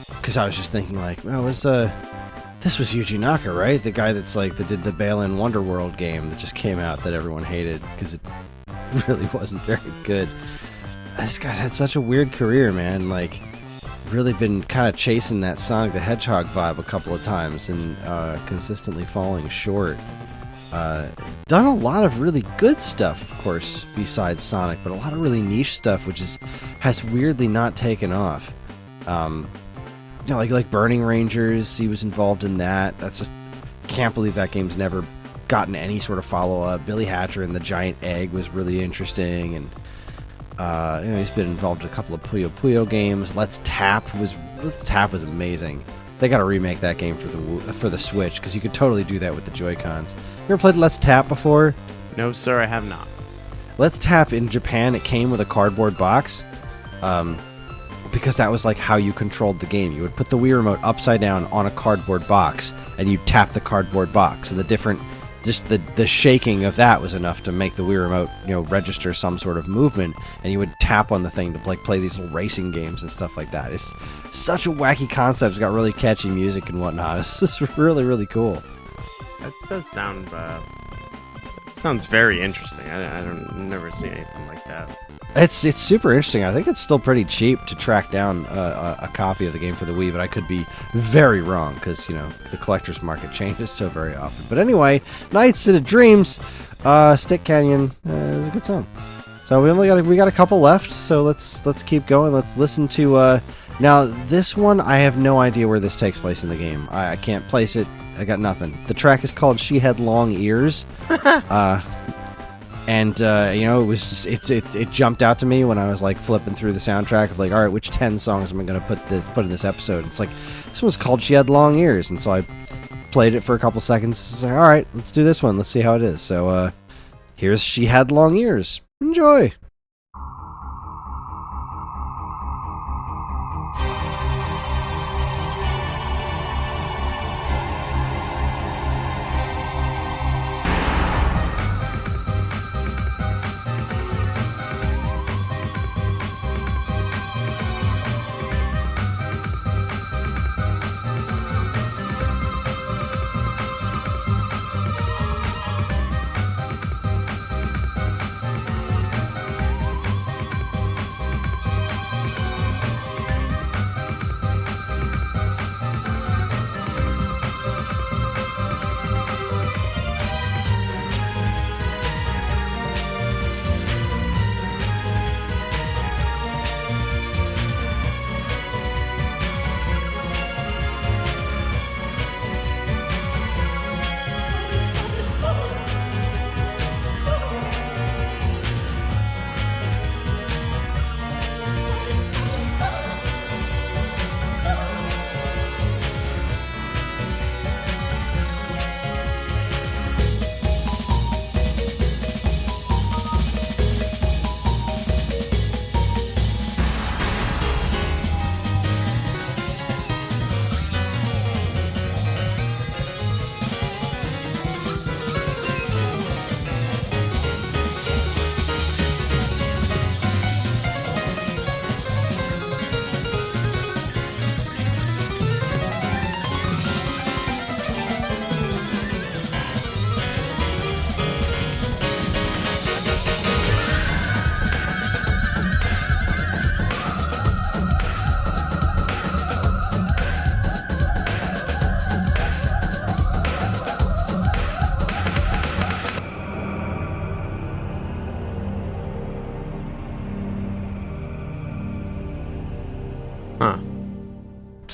because I was just thinking, like, this was Yuji Naka, right? The guy that did the Balan Wonderworld game that just came out that everyone hated because it really wasn't very good. This guy's had such a weird career, man. Like, really been kind of chasing that Sonic the Hedgehog vibe a couple of times and consistently falling short. Done a lot of really good stuff, of course, besides Sonic, but a lot of really niche stuff, which has weirdly not taken off. Like Burning Rangers, he was involved in that. That's just can't believe that game's never gotten any sort of follow-up. Billy Hatcher and the Giant Egg was really interesting, and he's been involved in a couple of Puyo Puyo games. Let's Tap was amazing. They got to remake that game for the Switch, because you could totally do that with the Joy-Cons. You ever played Let's Tap before? No, sir, I have not. Let's Tap in Japan, it came with a cardboard box. Because that was like how you controlled the game. You would put the Wii Remote upside down on a cardboard box, and you tap the cardboard box, and the shaking of that was enough to make the Wii Remote, register some sort of movement, and you would tap on the thing to play these little racing games and stuff like that. It's such a wacky concept. It's got really catchy music and whatnot. It's just really, really cool. That does sound. It sounds very interesting. I've never seen anything like that. It's super interesting. I think it's still pretty cheap to track down a copy of the game for the Wii, but I could be very wrong because the collector's market changes so very often. But anyway, Nights into Dreams, Stick Canyon is a good song. So we got a couple left. So let's keep going. Let's listen to now this one. I have no idea where this takes place in the game. I can't place it. I got nothing. The track is called "She Had Long Ears." And it was just it jumped out to me when I was like flipping through the soundtrack of like, all right, which 10 songs am I going to put in this episode? It's like this one's called "She Had Long Ears," and so I played it for a couple seconds. It's like, all right, let's do this one. Let's see how it is. So here's "She Had Long Ears." Enjoy.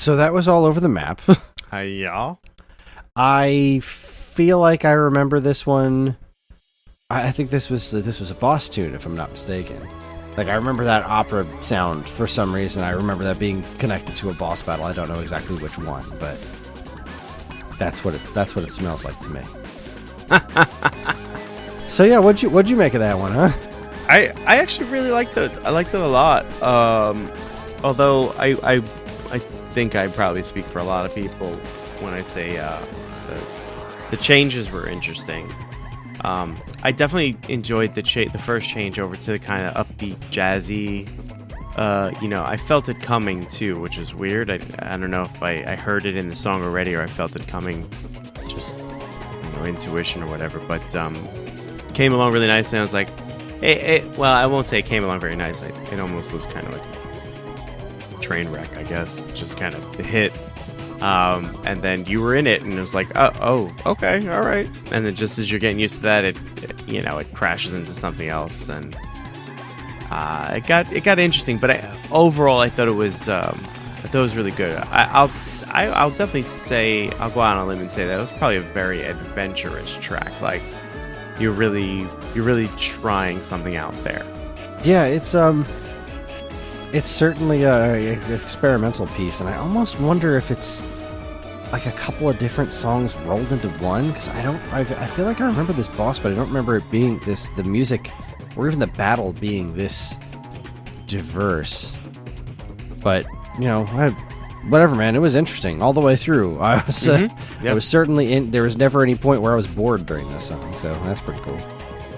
So that was all over the map. Yeah. I feel like I remember this one. I think this was a boss tune, if I'm not mistaken. Like, I remember that opera sound for some reason. I remember that being connected to a boss battle. I don't know exactly which one, but that's what it smells like to me. So yeah, what'd you make of that one, huh? I actually really liked it. I liked it a lot. Although I think I probably speak for a lot of people when I say the changes were interesting. I definitely enjoyed the first change over to the kind of upbeat, jazzy. I felt it coming too, which is weird. I don't know if I heard it in the song already or I felt it coming, just intuition or whatever. But came along really nice, and I was like, well, I won't say it came along very nice. It almost was kind of like a train wreck, I guess. Just kind of the hit. And then you were in it, and it was like, oh, okay, all right. And then just as you're getting used to that, it crashes into something else, and it got interesting. But overall, I thought it was really good. I'll definitely say, I'll go out on a limb and say that it was probably a very adventurous track. Like, you're really trying something out there. Yeah, it's certainly an experimental piece, and I almost wonder if it's like a couple of different songs rolled into one, because I feel like I remember this boss, but I don't remember it being the music or even the battle being this diverse. But whatever, man, it was interesting all the way through. I was I was certainly in. There was never any point where I was bored during this song, so that's pretty cool.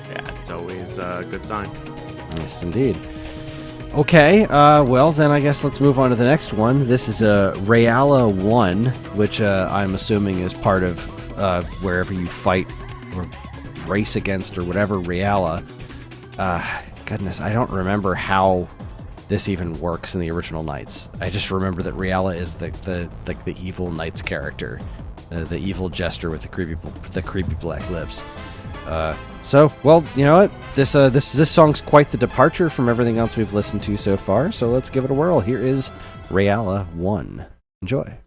Yeah, it's always a good sign. Yes, indeed. Okay, well, then I guess let's move on to the next one. This is Reala 1, which I'm assuming is part of wherever you fight or race against or whatever Reala. Goodness, I don't remember how this even works in the original Knights. I just remember that Reala is the evil Knights character, the evil jester with the creepy black lips. So, well, you know what? This song's quite the departure from everything else we've listened to so far, so let's give it a whirl. Here is Reala 1. Enjoy.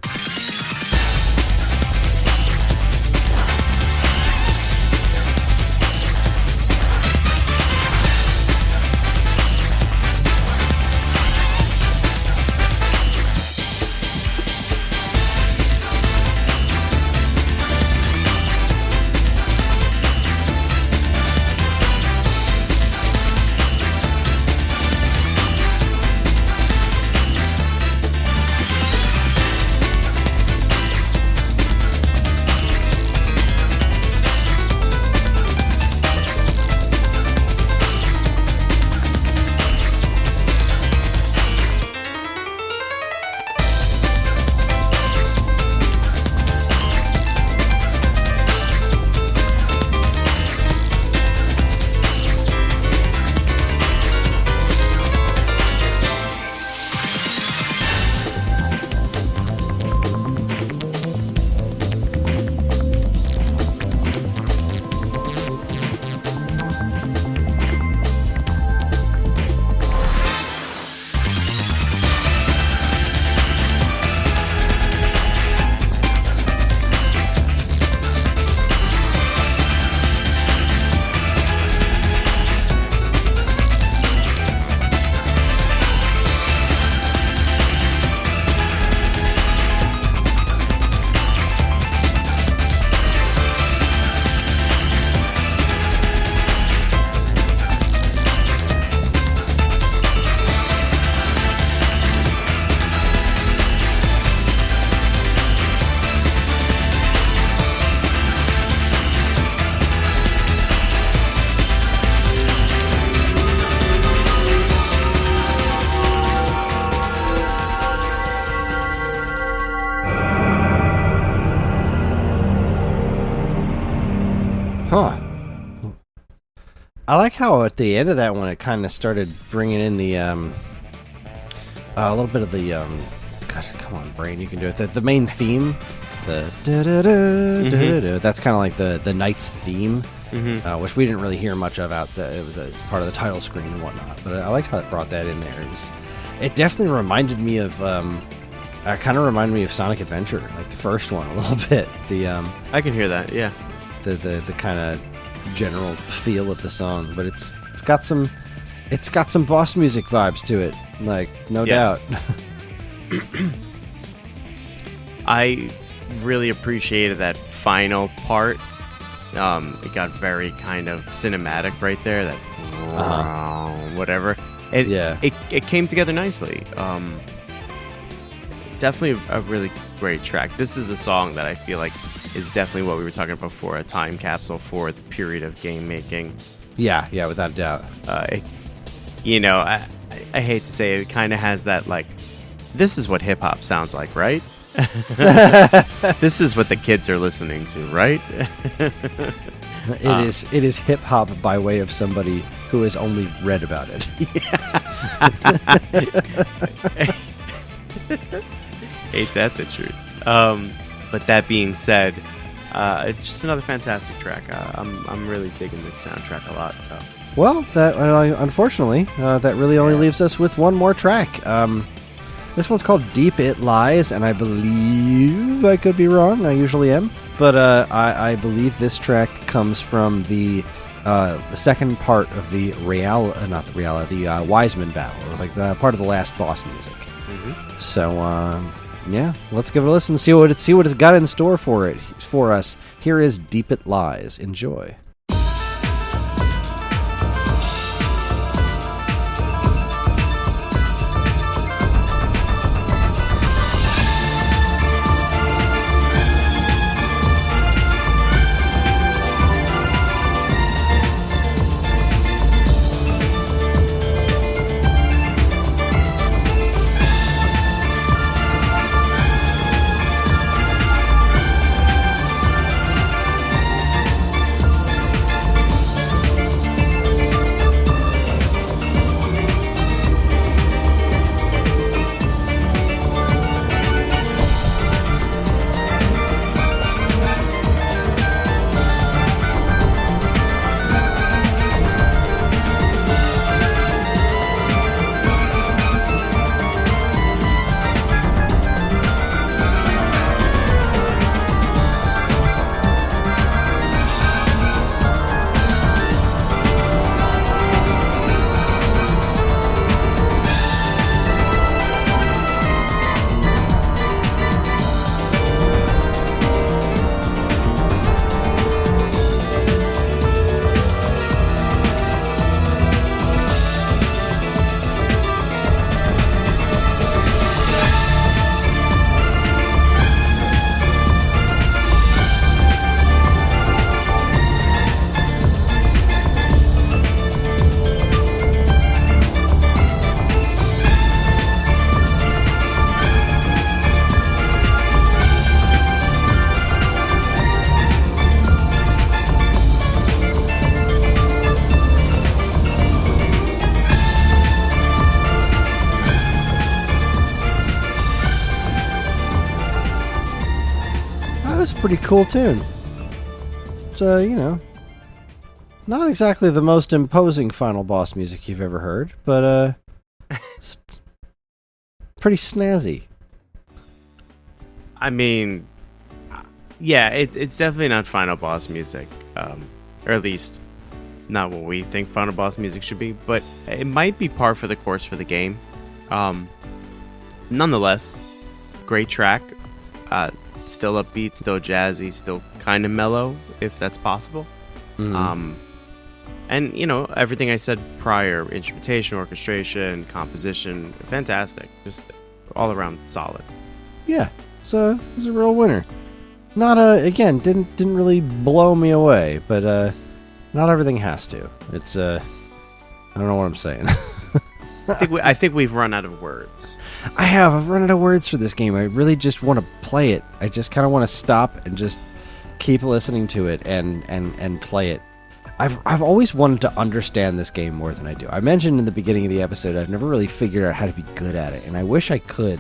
Huh. I like how at the end of that one it kind of started bringing in the a little bit of the God, come on, brain, you can do it. The main theme, the that's kind of like the Knights theme, which we didn't really hear much of out. It was part of the title screen and whatnot. But I liked how it brought that in there. It definitely reminded me of kind of reminded me of Sonic Adventure, like the first one, a little bit. The I can hear that. Yeah. the kind of general feel of the song, but it's got some boss music vibes to it, like no doubt. I really appreciated that final part. It got very kind of cinematic right there. That whatever. It came together nicely. Definitely a really great track. This is a song that I feel like is definitely what we were talking about before, a time capsule for the period of game making. Yeah, without a doubt. I hate to say it kind of has that, like, this is what hip hop sounds like, right? This is what the kids are listening to, right? It is hip hop by way of somebody who has only read about it. Ain't that the truth? But that being said, it's just another fantastic track. I'm really digging this soundtrack a lot. So, well, that unfortunately, that really only leaves us with one more track. This one's called Deep It Lies, and I believe, I could be wrong, I usually am, but I believe this track comes from the second part of the Wiseman battle. It was like the part of the last boss music. Mm-hmm. So, yeah, let's give it a listen, see what it's got in store for us. Here is Deep It Lies. Enjoy. Pretty cool tune. So, not exactly the most imposing final boss music you've ever heard, but pretty snazzy. I mean, yeah, it's definitely not final boss music, or at least not what we think final boss music should be, but it might be par for the course for the game. Nonetheless, great track. Still upbeat, still jazzy, still kind of mellow, if that's possible. Mm-hmm. And, everything I said prior, instrumentation, orchestration, composition, fantastic. Just all around solid. Yeah, so it was a real winner. Not, again, didn't really blow me away, but not everything has to. It's, I don't know what I'm saying. I think we've run out of words. I've run out of words for this game. I really just want to play it. I just kind of want to stop and just keep listening to it and play it. I've always wanted to understand this game more than I do. I mentioned in the beginning of the episode I've never really figured out how to be good at it, and I wish I could.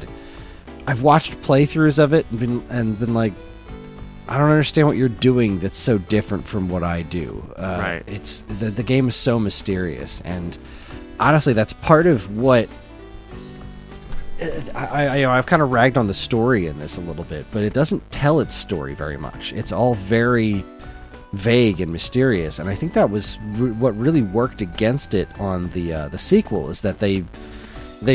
I've watched playthroughs of it and been like, I don't understand what you're doing that's so different from what I do. Right. It's the game is so mysterious, and honestly, that's part of what I've kind of ragged on the story in this a little bit, but it doesn't tell its story very much. It's all very vague and mysterious, and I think that was what really worked against it on the sequel, is that they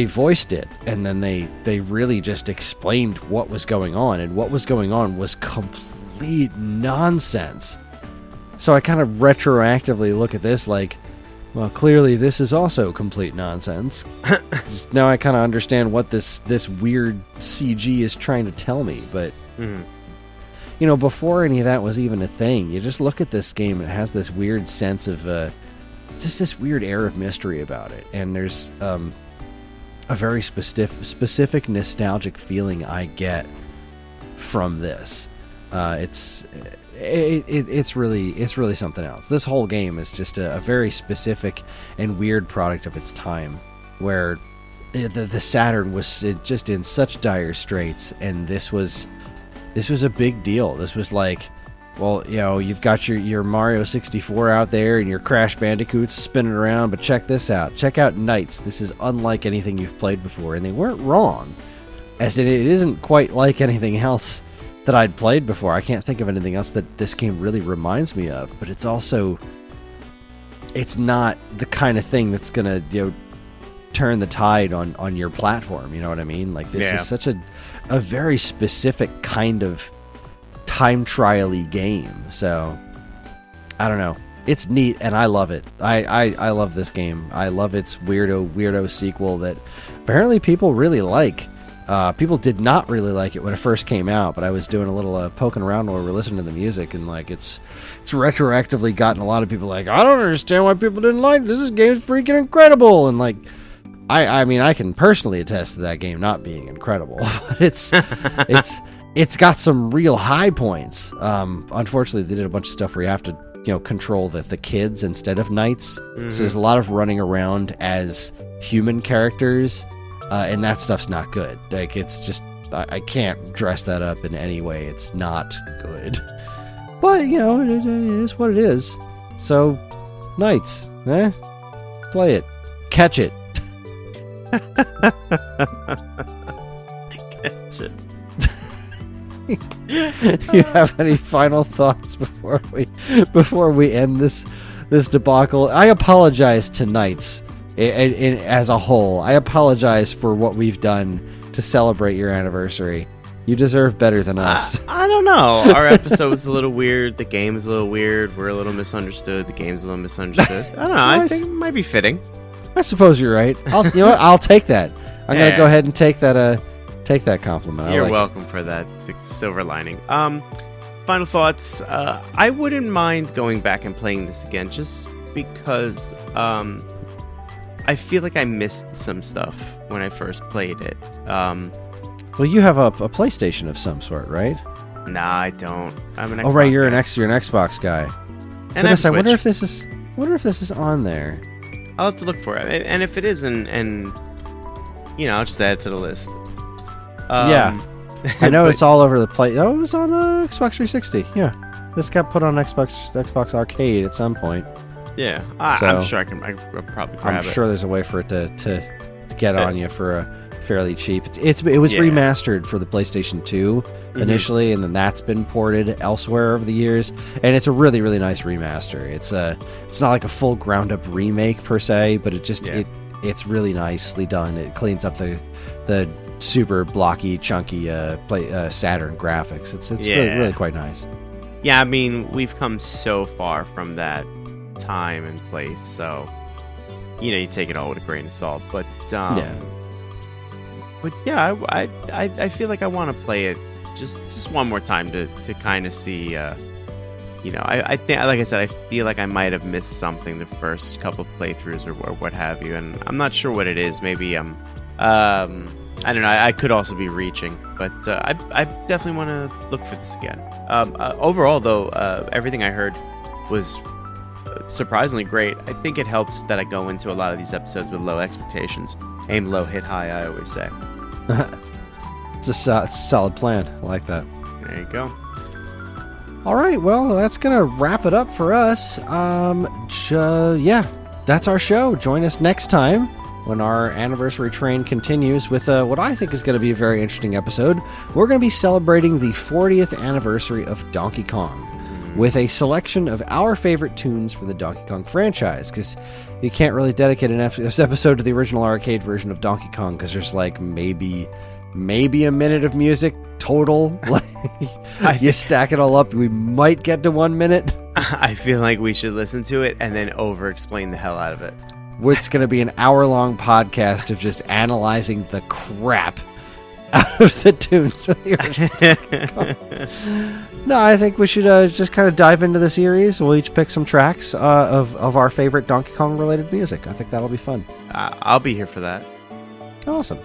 voiced it, and then they really just explained what was going on, and what was going on was complete nonsense. So I kind of retroactively look at this like, well, clearly this is also complete nonsense. Now I kind of understand what this weird CG is trying to tell me, but you know, before any of that was even a thing, you just look at this game and it has this weird sense of just this weird air of mystery about it, and there's a very specific nostalgic feeling I get from this. It's really something else. This whole game is just a very specific and weird product of its time, where the Saturn was just in such dire straits, and this was a big deal. This was like, well, you know, you've got your Mario 64 out there and your Crash Bandicoots spinning around, but check this out. Check out NiGHTS. This is unlike anything you've played before, and they weren't wrong, as it isn't quite like anything else that I'd played before. I can't think of anything else that this game really reminds me of, but it's not the kind of thing that's gonna, you know, turn the tide on your platform, you know what I mean? Like, this is such a very specific kind of time trial-y game. So I don't know, it's neat, and I love it. I love this game. I love its weirdo sequel that apparently people really like. People did not really like it when it first came out, but I was doing a little poking around while we were listening to the music, and like it's retroactively gotten a lot of people like, I don't understand why people didn't like this. This game's freaking incredible, and like I mean, I can personally attest to that game not being incredible, but it's got some real high points. Unfortunately, they did a bunch of stuff where you have to, you know, control the kids instead of knights. So there's a lot of running around as human characters. And that stuff's not good. Like, it's just, I can't dress that up in any way. It's not good. But, you know, it is what it is. So, Knights, play it. Catch it. Catch it. You have any final thoughts before we end this debacle? I apologize to Knights. As a whole, I apologize for what we've done to celebrate your anniversary. You deserve better than us. I don't know. Our episode was a little weird. The game is a little weird. We're a little misunderstood. The game's a little misunderstood. I don't know. I think it might be fitting. I suppose you're right. You know what? I'll take that. I'm gonna go ahead and take that compliment. You're welcome for that silver lining. Final thoughts. I wouldn't mind going back and playing this again, just because I feel like I missed some stuff when I first played it. Well, you have a PlayStation of some sort, right? Nah, I don't. I'm an Xbox. Oh, right, you're guy. you're an Xbox guy. And Goodness, I wonder if this is on there. I'll have to look for it, and if it is, and you know, I'll just add it to the list. Yeah, I know it's all over the place. Oh, it was on Xbox 360. Yeah, this got put on Xbox Arcade at some point. Yeah, I'm sure I can probably grab it. I'm sure there's a way for it to get on you for a fairly cheap. It was remastered for the PlayStation 2 initially, and then that's been ported elsewhere over the years. And it's a really, really nice remaster. It's not like a full ground up remake per se, but it's really nicely done. It cleans up the super blocky, chunky Saturn graphics. It's really quite nice. Yeah, I mean, we've come so far from that time and place, so you know, you take it all with a grain of salt. But I feel like I want to play it just one more time to kind of see. You know, I think, like I said, I feel like I might have missed something the first couple playthroughs or what have you, and I'm not sure what it is. Maybe I don't know. I could also be reaching, but I definitely want to look for this again. Overall, though, everything I heard was surprisingly great. I think it helps that I go into a lot of these episodes with low expectations. Aim low, hit high, I always say. It's a solid plan. I like that. There you go. All right, well, that's going to wrap it up for us. That's our show. Join us next time when our anniversary train continues with what I think is going to be a very interesting episode. We're going to be celebrating the 40th anniversary of Donkey Kong with a selection of our favorite tunes for the Donkey Kong franchise, because you can't really dedicate an episode to the original arcade version of Donkey Kong because there's like maybe a minute of music total. You stack it all up, we might get to 1 minute. I feel like we should listen to it and then over-explain the hell out of it. It's going to be an hour-long podcast of just analyzing the crap out of the tunes. No, I think we should just kind of dive into the series. We'll each pick some tracks of our favorite Donkey Kong-related music. I think that'll be fun. I'll be here for that. Awesome.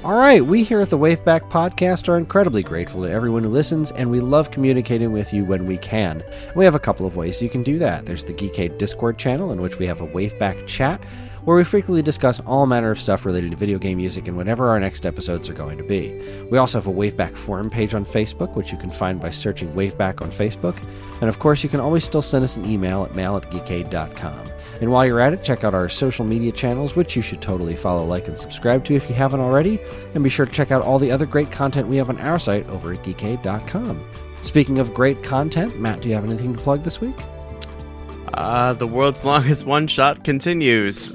All right, we here at the WaveBack podcast are incredibly grateful to everyone who listens, and we love communicating with you when we can. We have a couple of ways you can do that. There's the Geekade Discord channel, in which we have a WaveBack chat, where we frequently discuss all manner of stuff related to video game music and whenever our next episodes are going to be. We also have a WaveBack forum page on Facebook, which you can find by searching WaveBack on Facebook. And of course, you can always still send us an email at mail@geekade.com. And while you're at it, check out our social media channels, which you should totally follow, like, and subscribe to if you haven't already. And be sure to check out all the other great content we have on our site over at geekade.com. Speaking of great content, Matt, do you have anything to plug this week? The world's longest one-shot continues.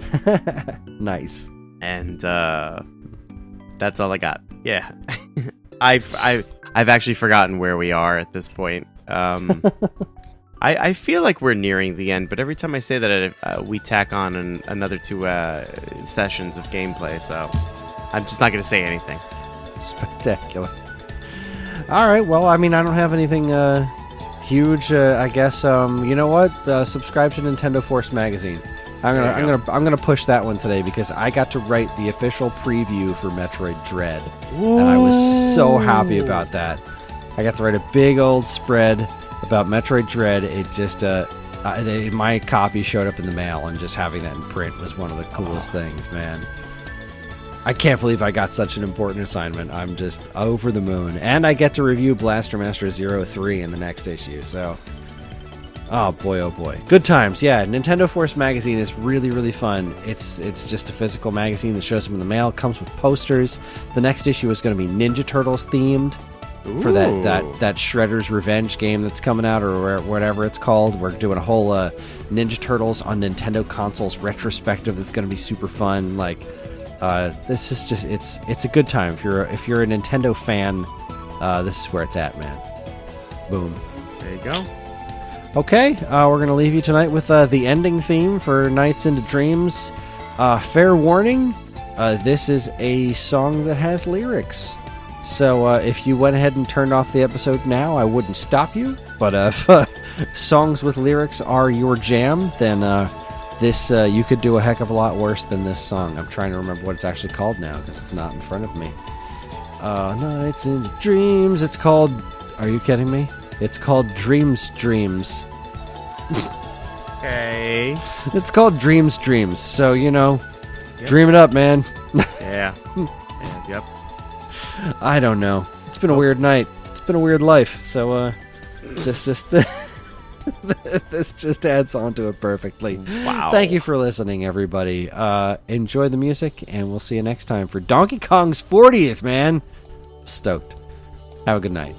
Nice. And that's all I got. Yeah. I've actually forgotten where we are at this point. I feel like we're nearing the end, but every time I say that, we tack on another 2 sessions of gameplay, so I'm just not going to say anything. Spectacular. All right, well, I mean, I don't have anything huge. I guess you know what? Subscribe to Nintendo Force magazine. I'm gonna push that one today because I got to write the official preview for Metroid Dread, and I was so happy about that. I got to write a big old spread about Metroid Dread. It just my copy showed up in the mail, and just having that in print was one of the coolest things, man. I can't believe I got such an important assignment. I'm just over the moon. And I get to review Blaster Master 03 in the next issue, so oh boy. Good times. Yeah, Nintendo Force magazine is really, really fun. It's just a physical magazine that shows up in the mail. It comes with posters. The next issue is going to be Ninja Turtles themed. Ooh. For that Shredder's Revenge game that's coming out, or whatever it's called. We're doing a whole Ninja Turtles on Nintendo consoles retrospective that's going to be super fun. Like, this is just it's a good time. If you're a Nintendo fan, this is where it's at, man. Boom. There you go. Okay, we're going to leave you tonight with the ending theme for Nights into Dreams. Fair warning, this is a song that has lyrics. So if you went ahead and turned off the episode now, I wouldn't stop you. But if songs with lyrics are your jam, then this you could do a heck of a lot worse than this song. I'm trying to remember what it's actually called now because it's not in front of me. Nights into Dreams. It's called... Are you kidding me? It's called Dreams. Okay. It's called Dreams. So, yep. Dream it up, man. Yeah. Yep. I don't know. It's been a weird night. It's been a weird life. So, this just adds on to it perfectly. Wow. Thank you for listening, everybody. Enjoy the music, and we'll see you next time for Donkey Kong's 40th, man. Stoked. Have a good night.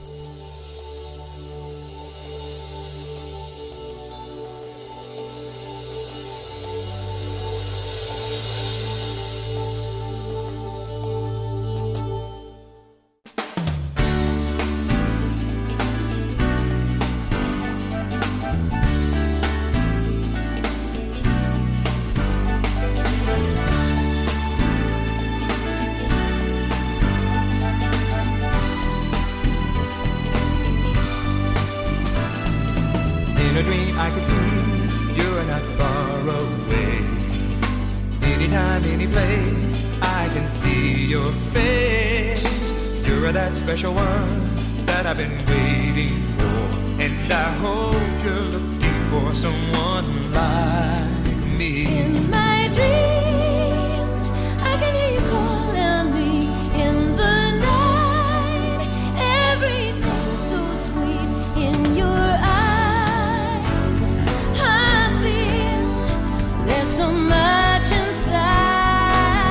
In a dream I can see you're not far away. Anytime, any place, I can see your face. You're that special one that I've been waiting for, and I hope you're looking for someone like me. In my dreams, I can hear you calling me in the night. Everything's so sweet in your eyes. I feel there's so much inside.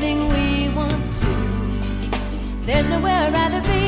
anything we want to. There's nowhere I'd rather be.